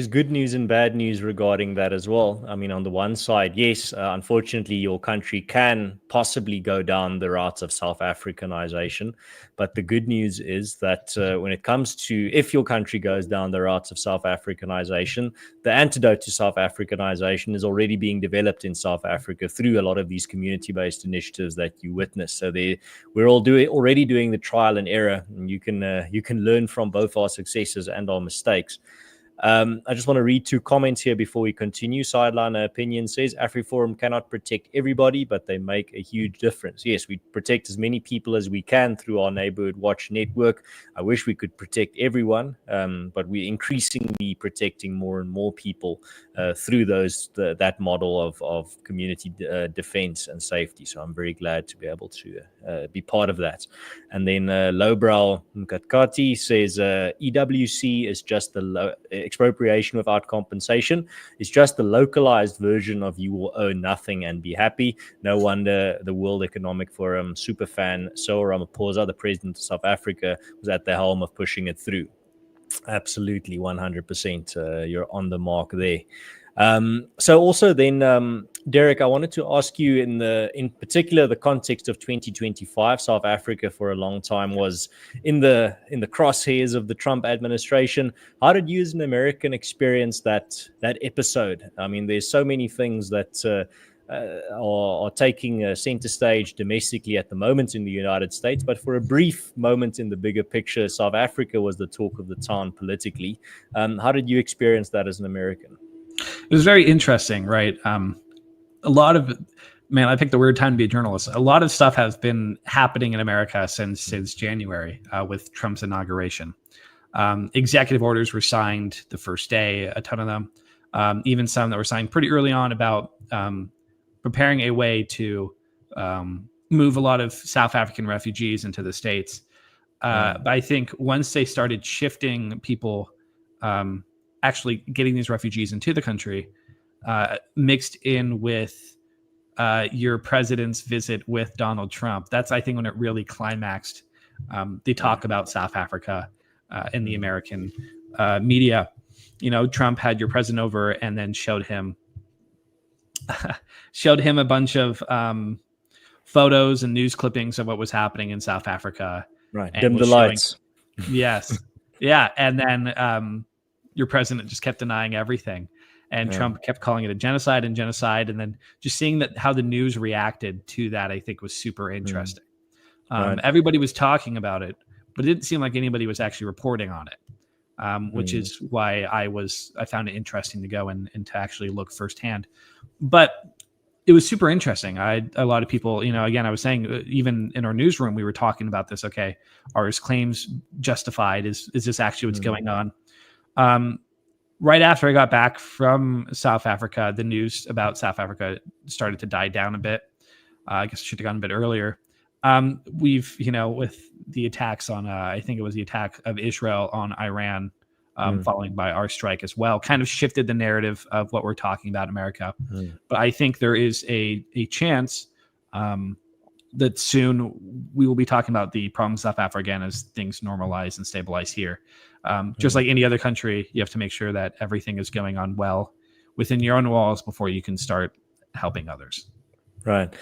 good news and bad news regarding that as well. I mean, on the one side, yes, unfortunately, your country can possibly go down the route of South Africanization. But the good news is that when it comes to if your country goes down the route of South Africanization, the antidote to South Africanization is already being developed in South Africa through a lot of these community-based initiatives that you witness. So we're already doing the trial and error, and you can learn from both our successes and our mistakes. I just want to read two comments here before we continue. Sideline Opinion says AfriForum cannot protect everybody, but they make a huge difference. Yes, we protect as many people as we can through our Neighborhood Watch network. I wish we could protect everyone, but we're increasingly protecting more and more people through that model of community defense and safety. So I'm very glad to be able to be part of that. And then Lowbrows Mkatkati says EWC is just the expropriation without compensation. It's just the localized version of you will own nothing and be happy. No wonder the World Economic Forum superfan Cyril Ramaphosa, the president of South Africa, was at the helm of pushing it through. Absolutely, 100%. You're on the mark there. So also then, Derek, I wanted to ask you in particular the context of 2025. South Africa for a long time was in the crosshairs of the Trump administration. How did you as an American experience that episode? I mean, there's so many things that are taking center stage domestically at the moment in the United States, but for a brief moment in the bigger picture, South Africa was the talk of the town politically. How did you experience that as an American? It was very interesting, right? A lot of, man, I picked the weird time to be a journalist. A lot of stuff has been happening in America since January with Trump's inauguration. Executive orders were signed the first day, a ton of them, even some that were signed pretty early on about preparing a way to move a lot of South African refugees into the States. But I think once they started shifting people, actually getting these refugees into the country, mixed in with your president's visit with Donald Trump. That's, I think, when it really climaxed the talk about South Africa in the American media. You know, Trump had your president over and then showed him a bunch of photos and news clippings of what was happening in South Africa. Right. Dim the lights. Yes. Yeah. And then your president just kept denying everything. And Trump kept calling it a genocide. And then just seeing that how the news reacted to that, I think, was super interesting. Right. Everybody was talking about it, but it didn't seem like anybody was actually reporting on it, which is why I found it interesting to go and to actually look firsthand. But it was super interesting. A lot of people, again, I was saying, even in our newsroom, we were talking about this. Okay, are his claims justified? Is this actually what's going on? Right after I got back from South Africa, the news about South Africa started to die down a bit. I guess I should have gone a bit earlier. We've, with the attacks on, I think it was the attack of Israel on Iran, followed by our strike as well, kind of shifted the narrative of what we're talking about in America. But I think there is a chance that soon we will be talking about the problems in South Africa again as things normalize and stabilize here. Just like any other country, you have to make sure that everything is going on well within your own walls before you can start helping others. Right.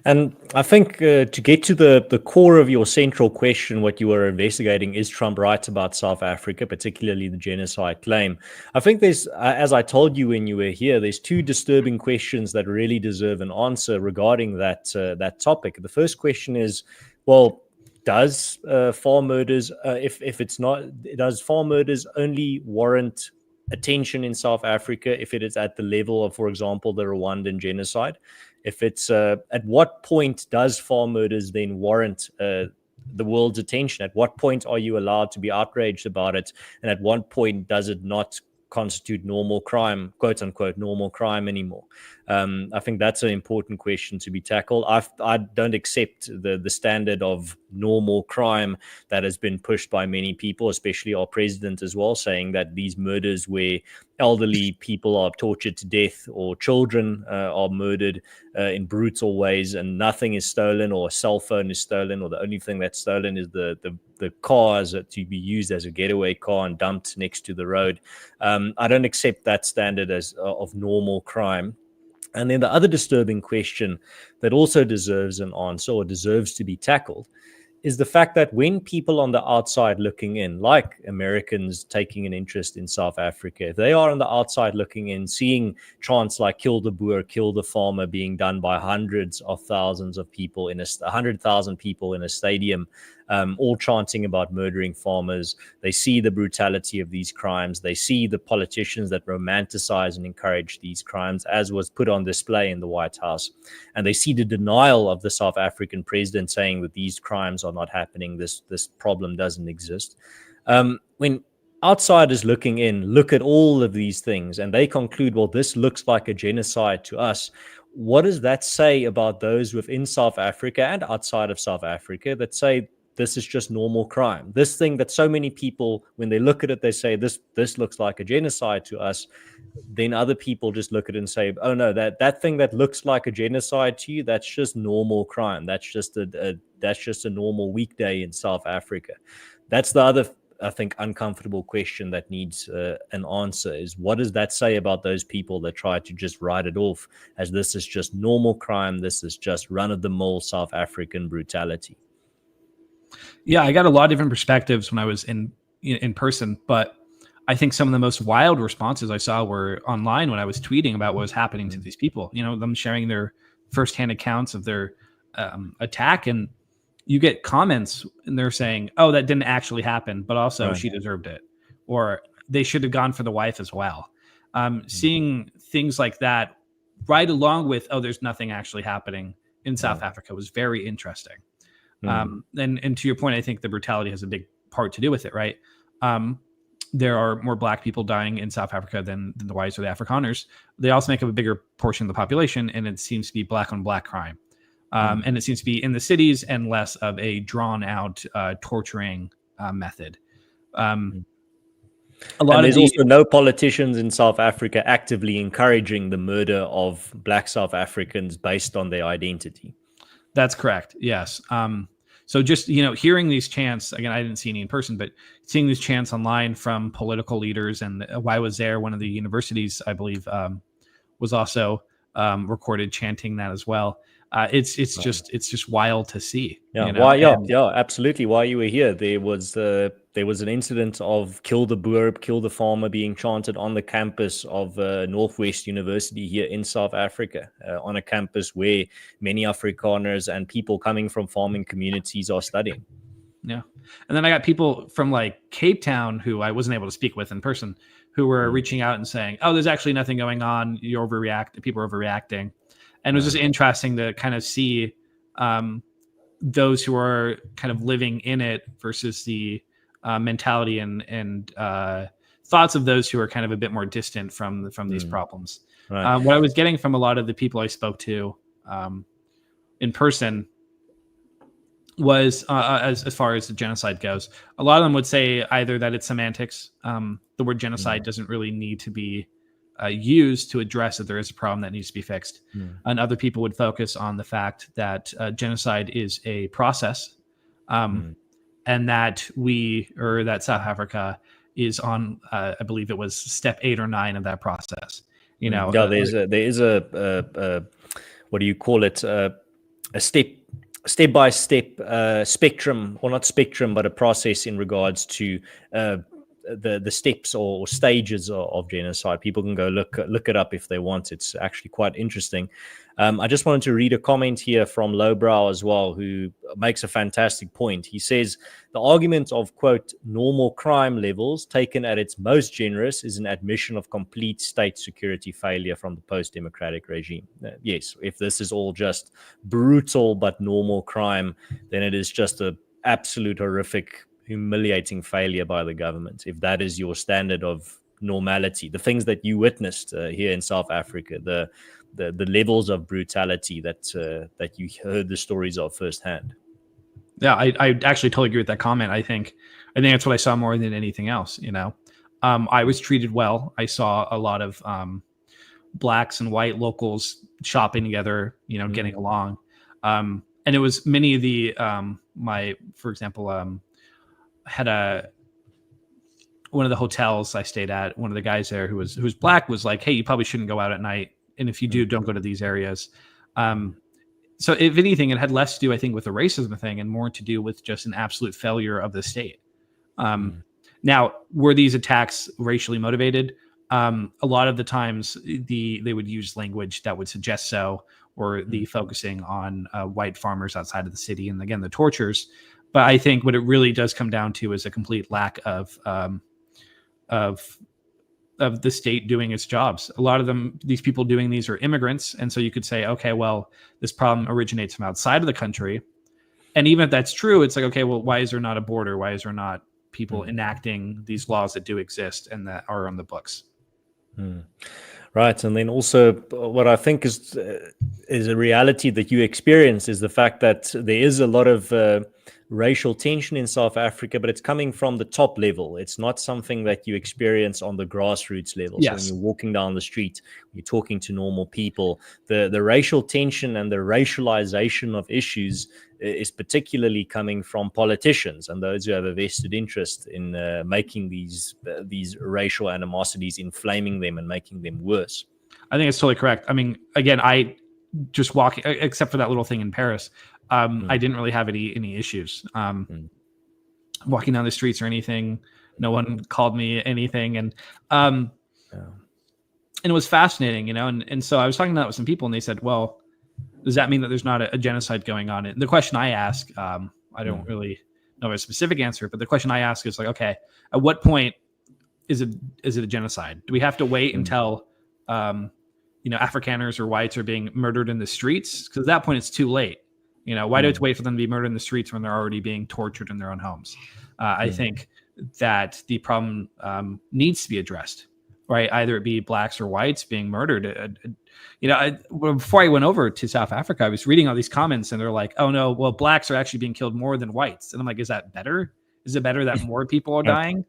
And I think to get to the core of your central question, what you were investigating, is Trump right about South Africa, particularly the genocide claim? I think there's, as I told you when you were here, there's two disturbing questions that really deserve an answer regarding that topic. The first question is, well, does farm murders, if it's not, does farm murders only warrant attention in South Africa if it is at the level of, for example, the Rwandan genocide? If it's at what point does farm murders then warrant the world's attention? At what point are you allowed to be outraged about it? And at what point does it not constitute normal crime, quote unquote, normal crime anymore? I think that's an important question to be tackled. I don't accept the standard of normal crime that has been pushed by many people, especially our president as well, saying that these murders where elderly people are tortured to death, or children are murdered in brutal ways, and nothing is stolen, or a cell phone is stolen, or the only thing that's stolen is the car to be used as a getaway car and dumped next to the road. I don't accept that standard as of normal crime. And then the other disturbing question that also deserves an answer, or deserves to be tackled, is the fact that when people on the outside looking in, like Americans taking an interest in South Africa, if they are on the outside looking in, seeing chants like "kill the Boer, kill the farmer" being done by hundreds of thousands of people 100,000 people in a stadium, all chanting about murdering farmers, they see the brutality of these crimes. They see the politicians that romanticize and encourage these crimes, as was put on display in the White House. And they see the denial of the South African president saying that these crimes are not happening, this problem doesn't exist. When outsiders looking in look at all of these things and they conclude, well, this looks like a genocide to us, what does that say about those within South Africa and outside of South Africa that say this is just normal crime? This thing that so many people, when they look at it, they say this looks like a genocide to us. Then other people just look at it and say, oh no, that thing that looks like a genocide to you, that's just normal crime. That's just a normal weekday in South Africa. That's the other, I think, uncomfortable question that needs an answer, is what does that say about those people that try to just write it off as this is just normal crime, this is just run-of-the-mill South African brutality? Yeah, I got a lot of different perspectives when I was in person, but I think some of the most wild responses I saw were online when I was tweeting about what was happening to these people. You know, them sharing their firsthand accounts of their attack, and you get comments and they're saying, "Oh, that didn't actually happen, but also Right. she deserved it," or "They should have gone for the wife as well." Seeing things like that right along with, "Oh, there's nothing actually happening in South Africa," was very interesting. And to your point, I think the brutality has a big part to do with it, right? There are more black people dying in South Africa than the whites or the Afrikaners. They also make up a bigger portion of the population, and it seems to be black on black crime. And it seems to be in the cities and less of a drawn out torturing method. There's also no politicians in South Africa actively encouraging the murder of black South Africans based on their identity. That's correct. Yes. So just, hearing these chants, again, I didn't see any in person, but seeing these chants online from political leaders, and why was there one of the universities, I believe, was also recorded chanting that as well. It's just wild to see. Yeah, absolutely. While you were here, there was an incident of "kill the Boer, kill the farmer" being chanted on the campus of Northwest University here in South Africa, on a campus where many Afrikaners and people coming from farming communities are studying. Yeah, and then I got people from like Cape Town who I wasn't able to speak with in person, who were reaching out and saying, "Oh, there's actually nothing going on. You're people are overreacting." And it was just interesting to kind of see those who are kind of living in it versus the mentality and thoughts of those who are kind of a bit more distant from these problems. Right. What I was getting from a lot of the people I spoke to in person was, as far as the genocide goes, a lot of them would say either that it's semantics. The word genocide doesn't really need to be used to address that there is a problem that needs to be fixed. And other people would focus on the fact that genocide is a process, and that that South Africa is on, I believe it was step 8 or 9 of that process. There is a what do you call it? A step-by-step spectrum, or not spectrum, but a process in regards to the steps or stages of genocide. People can go look it up if they want. It's actually quite interesting. I just wanted to read a comment here from Lowbrows as well, who makes a fantastic point. He says the argument of, quote, normal crime levels taken at its most generous is an admission of complete state security failure from the post-democratic regime. Yes, if this is all just brutal but normal crime, then it is just a absolute horrific, humiliating failure by the government. If that is your standard of normality, the things that you witnessed here in South Africa, the levels of brutality that you heard the stories of firsthand. Yeah, I actually totally agree with that comment. I think that's what I saw more than anything else. I was treated well. I saw a lot of blacks and white locals shopping together, getting along. And it was many of the for example, had one of the hotels I stayed at, one of the guys there who's black was like, hey, you probably shouldn't go out at night. And if you do, don't go to these areas. So if anything, it had less to do, I think, with the racism thing and more to do with just an absolute failure of the state. Now, were these attacks racially motivated? A lot of the times they would use language that would suggest so, or the focusing on white farmers outside of the city. And again, the tortures. But I think what it really does come down to is a complete lack of the state doing its jobs. A lot of these people doing these are immigrants. And so you could say, okay, well, this problem originates from outside of the country. And even if that's true, it's like, okay, well, why is there not a border? Why is there not people enacting these laws that do exist and that are on the books? Right. And then also what I think is a reality that you experience is the fact that there is a lot of racial tension in South Africa, but it's coming from the top level. It's not something that you experience on the grassroots level. Yes. So when you're walking down the street, you're talking to normal people, the racial tension and the racialization of issues is particularly coming from politicians and those who have a vested interest in making these racial animosities, inflaming them and making them worse. I think it's totally correct. I mean, again, I just walk, except for that little thing in Paris, I didn't really have any issues walking down the streets or anything. No one called me anything. And and it was fascinating, and so I was talking about it with some people and they said, well, does that mean that there's not a genocide going on? And the question I ask, I don't really know a specific answer, but the question I ask is like, okay, at what point is it a genocide? Do we have to wait until Afrikaners or whites are being murdered in the streets? Because at that point it's too late. Why do we have to wait for them to be murdered in the streets when they're already being tortured in their own homes? I think that the problem needs to be addressed, right? Either it be blacks or whites being murdered. Before I went over to South Africa, I was reading all these comments and they're like, oh no, well, blacks are actually being killed more than whites. And I'm like, is that better? Is it better that more people are dying?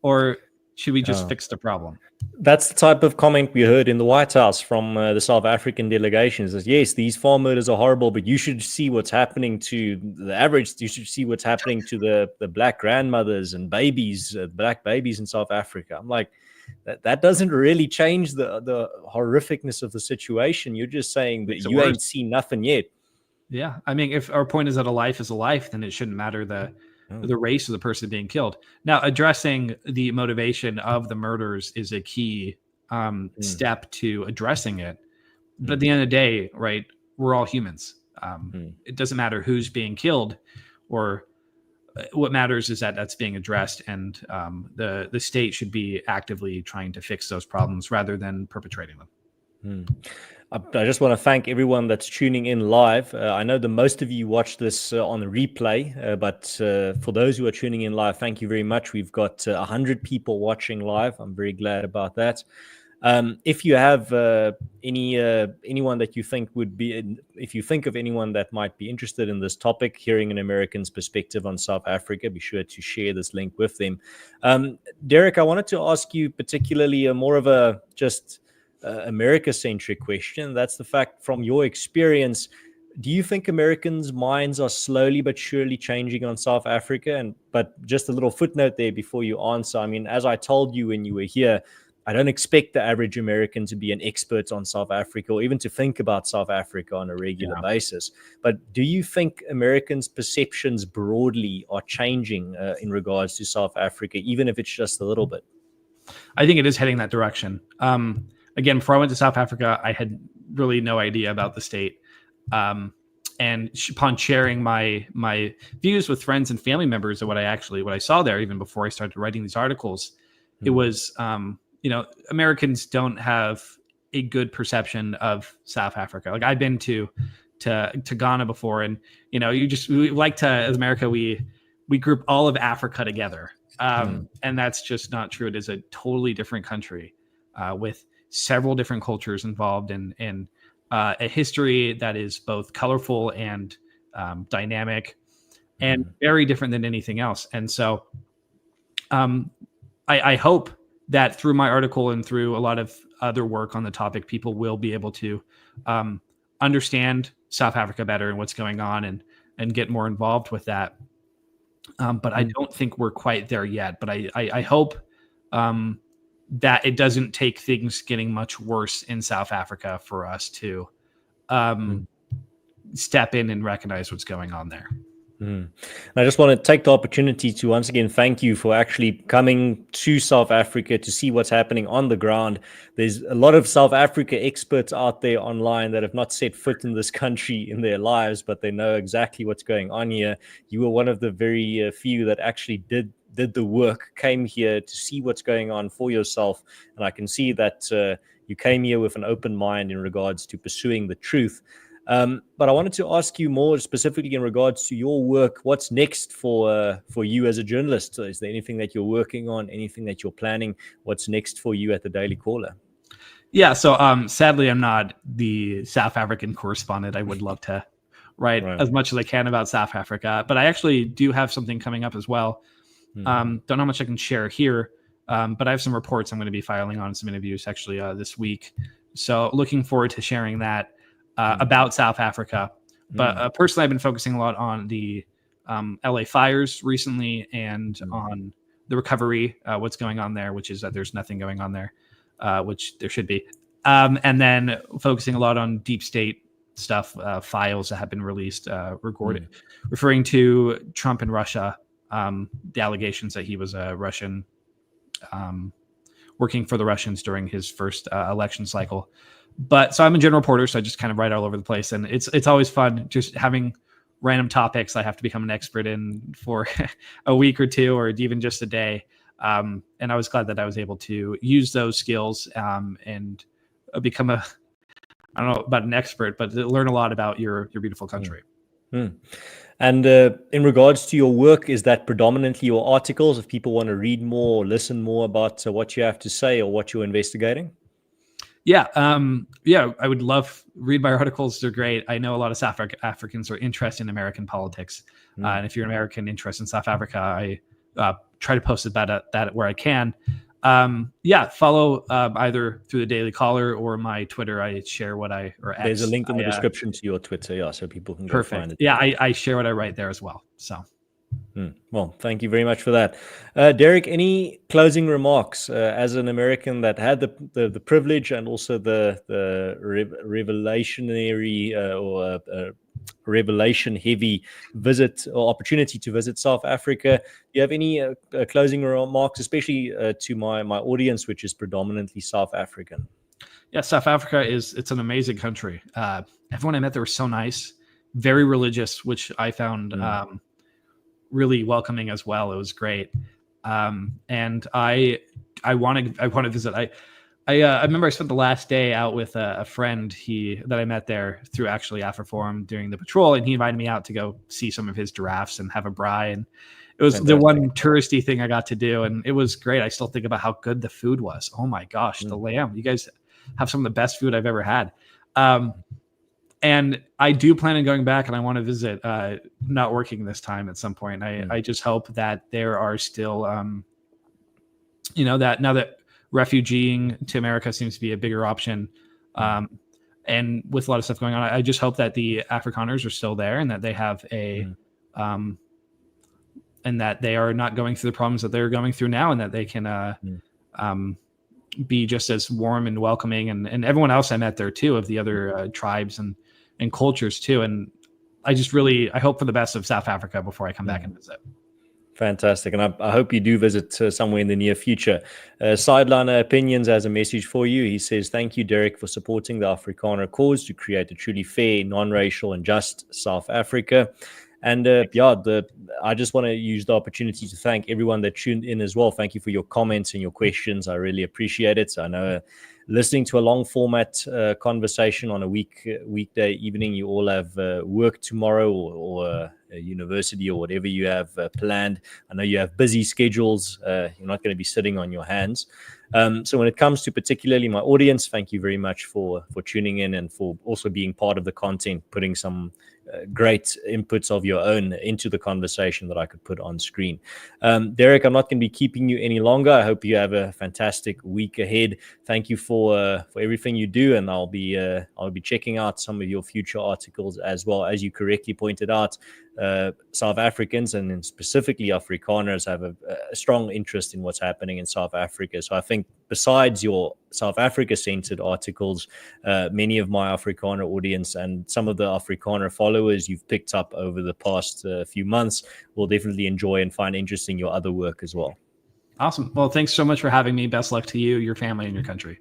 Or should we just fix the problem? That's the type of comment we heard in the White House from the South African delegation. Is yes, these farm murders are horrible, but you should see what's happening to the average. You should see what's happening to the black grandmothers and babies, black babies in South Africa. I'm like, that doesn't really change the horrificness of the situation. You're just saying that you ain't seen nothing yet. Yeah, I mean, if our point is that a life is a life, then it shouldn't matter the race of the person being killed. Now, addressing the motivation of the murders is a key step to addressing it. But at the end of the day, right, we're all humans. It doesn't matter who's being killed, or what matters is that that's being addressed, and the state should be actively trying to fix those problems rather than perpetrating them. I just want to thank everyone that's tuning in live. I know that most of you watch this on the replay, but for those who are tuning in live, thank you very much. We've got 100 people watching live. I'm very glad about that. If you have anyone that you think would be, if you think of anyone that might be interested in this topic, hearing an American's perspective on South Africa, be sure to share this link with them. Derek, I wanted to ask you particularly more of a just America-centric question. That's the fact, from your experience, do you think Americans' minds are slowly but surely changing on South Africa? But just a little footnote there before you answer. I mean, as I told you when you were here, I don't expect the average American to be an expert on South Africa or even to think about South Africa on a regular basis. But do you think Americans' perceptions broadly are changing in regards to South Africa, even if it's just a little bit? I think it is heading that direction. Again, before I went to South Africa, I had really no idea about the state. And upon sharing my views with friends and family members of what I saw there, even before I started writing these articles, it was, Americans don't have a good perception of South Africa. Like, I've been to Ghana before, and we like to, as America, we group all of Africa together, and that's just not true. It is a totally different country with several different cultures involved in a history that is both colorful and dynamic and very different than anything else. And so I hope that through my article and through a lot of other work on the topic, people will be able to understand South Africa better and what's going on, and get more involved with that. But I don't think we're quite there yet. But I hope that it doesn't take things getting much worse in South Africa for us to step in and recognize what's going on there. And I just want to take the opportunity to once again thank you for actually coming to South Africa to see what's happening on the ground. There's a lot of South Africa experts out there online that have not set foot in this country in their lives, but they know exactly what's going on here. You were one of the very few that actually did the work, came here to see what's going on for yourself. And I can see that you came here with an open mind in regards to pursuing the truth. But I wanted to ask you more specifically in regards to your work. What's next for you as a journalist? Is there anything that you're working on, anything that you're planning? What's next for you at the Daily Caller? Yeah, so sadly, I'm not the South African correspondent. I would love to write as much as I can about South Africa, but I actually do have something coming up as well. Don't know how much I can share here, but I have some reports I'm going to be filing on, some interviews actually this week. So looking forward to sharing that about South Africa. But personally, I've been focusing a lot on the LA fires recently and on the recovery, what's going on there, which is that there's nothing going on there, which there should be. And then focusing a lot on deep state stuff, files that have been released, referring to Trump and Russia, the allegations that he was a Russian, working for the Russians during his first election cycle. But so I'm a general reporter, so I just kind of write all over the place, and it's always fun just having random topics I have to become an expert in for a week or two, or even just a day. And I was glad that I was able to use those skills and become I don't know about an expert, but learn a lot about your beautiful country. And in regards to your work, is that predominantly your articles? If people want to read more or listen more about what you have to say or what you're investigating? Yeah, I would love read my articles. They're great. I know a lot of South Africans are interested in American politics, and if you're an American interested in South Africa, I try to post about that where I can. Follow either through the Daily Caller or my Twitter. I share what There's a link in the description to your Twitter, so people can go find it. Yeah, I share what I write there as well. So. Well, thank you very much for that. Derek, any closing remarks as an American that had the privilege and also the revelation-heavy visit or opportunity to visit South Africa? Do you have any closing remarks, especially to my audience, which is predominantly South African? Yeah, South Africa it's an amazing country. Everyone I met there was so nice, very religious, which I found really welcoming as well. It was great. And I want to visit. I remember I spent the last day out with a friend that I met there through actually AfriForum during the patrol, and he invited me out to go see some of his giraffes and have a braai. And it was the one touristy thing I got to do, and it was great. I still think about how good the food was. Oh my gosh, the lamb! You guys have some of the best food I've ever had. And I do plan on going back, and I want to visit, not working this time at some point. I just hope that there are still, that now that refugeeing to America seems to be a bigger option, and with a lot of stuff going on, I just hope that the Afrikaners are still there and that they have and that they are not going through the problems that they're going through now, and that they can be just as warm and welcoming, and everyone else I met there too, of the other tribes and cultures too. And I hope for the best of South Africa before I come back and visit. Fantastic. And I hope you do visit somewhere in the near future. Sideliner Opinions has a message for you. He says, thank you, Derek, for supporting the Afrikaner cause to create a truly fair, non-racial and just South Africa. And I just want to use the opportunity to thank everyone that tuned in as well. Thank you for your comments and your questions. I really appreciate it. I know listening to a long format conversation on a weekday evening, you all have work tomorrow or a university or whatever you have planned. I know you have busy schedules. You're not going to be sitting on your hands. So when it comes to particularly my audience, thank you very much for tuning in and for also being part of the content, putting some great inputs of your own into the conversation that I could put on screen. Derek, I'm not going to be keeping you any longer. I hope you have a fantastic week ahead. Thank you for everything you do, and I'll be checking out some of your future articles as well. As you correctly pointed out, South Africans and specifically Afrikaners have a strong interest in what's happening in South Africa. So I think besides your South Africa-centered articles, many of my Afrikaner audience and some of the Afrikaner followers you've picked up over the past few months will definitely enjoy and find interesting your other work as well. Awesome. Well, thanks so much for having me. Best luck to you, your family, and your country.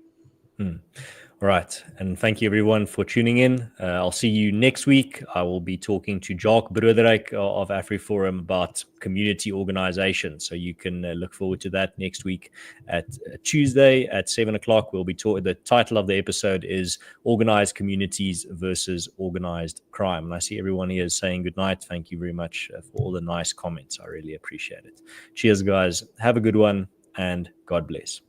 All right. And thank you, everyone, for tuning in. I'll see you next week. I will be talking to Jacques Broederijk of AfriForum about community organization. So you can look forward to that next week at Tuesday at 7 o'clock. We'll be talking. The title of the episode is Organized Communities versus Organized Crime. And I see everyone here is saying good night. Thank you very much for all the nice comments. I really appreciate it. Cheers, guys. Have a good one, and God bless.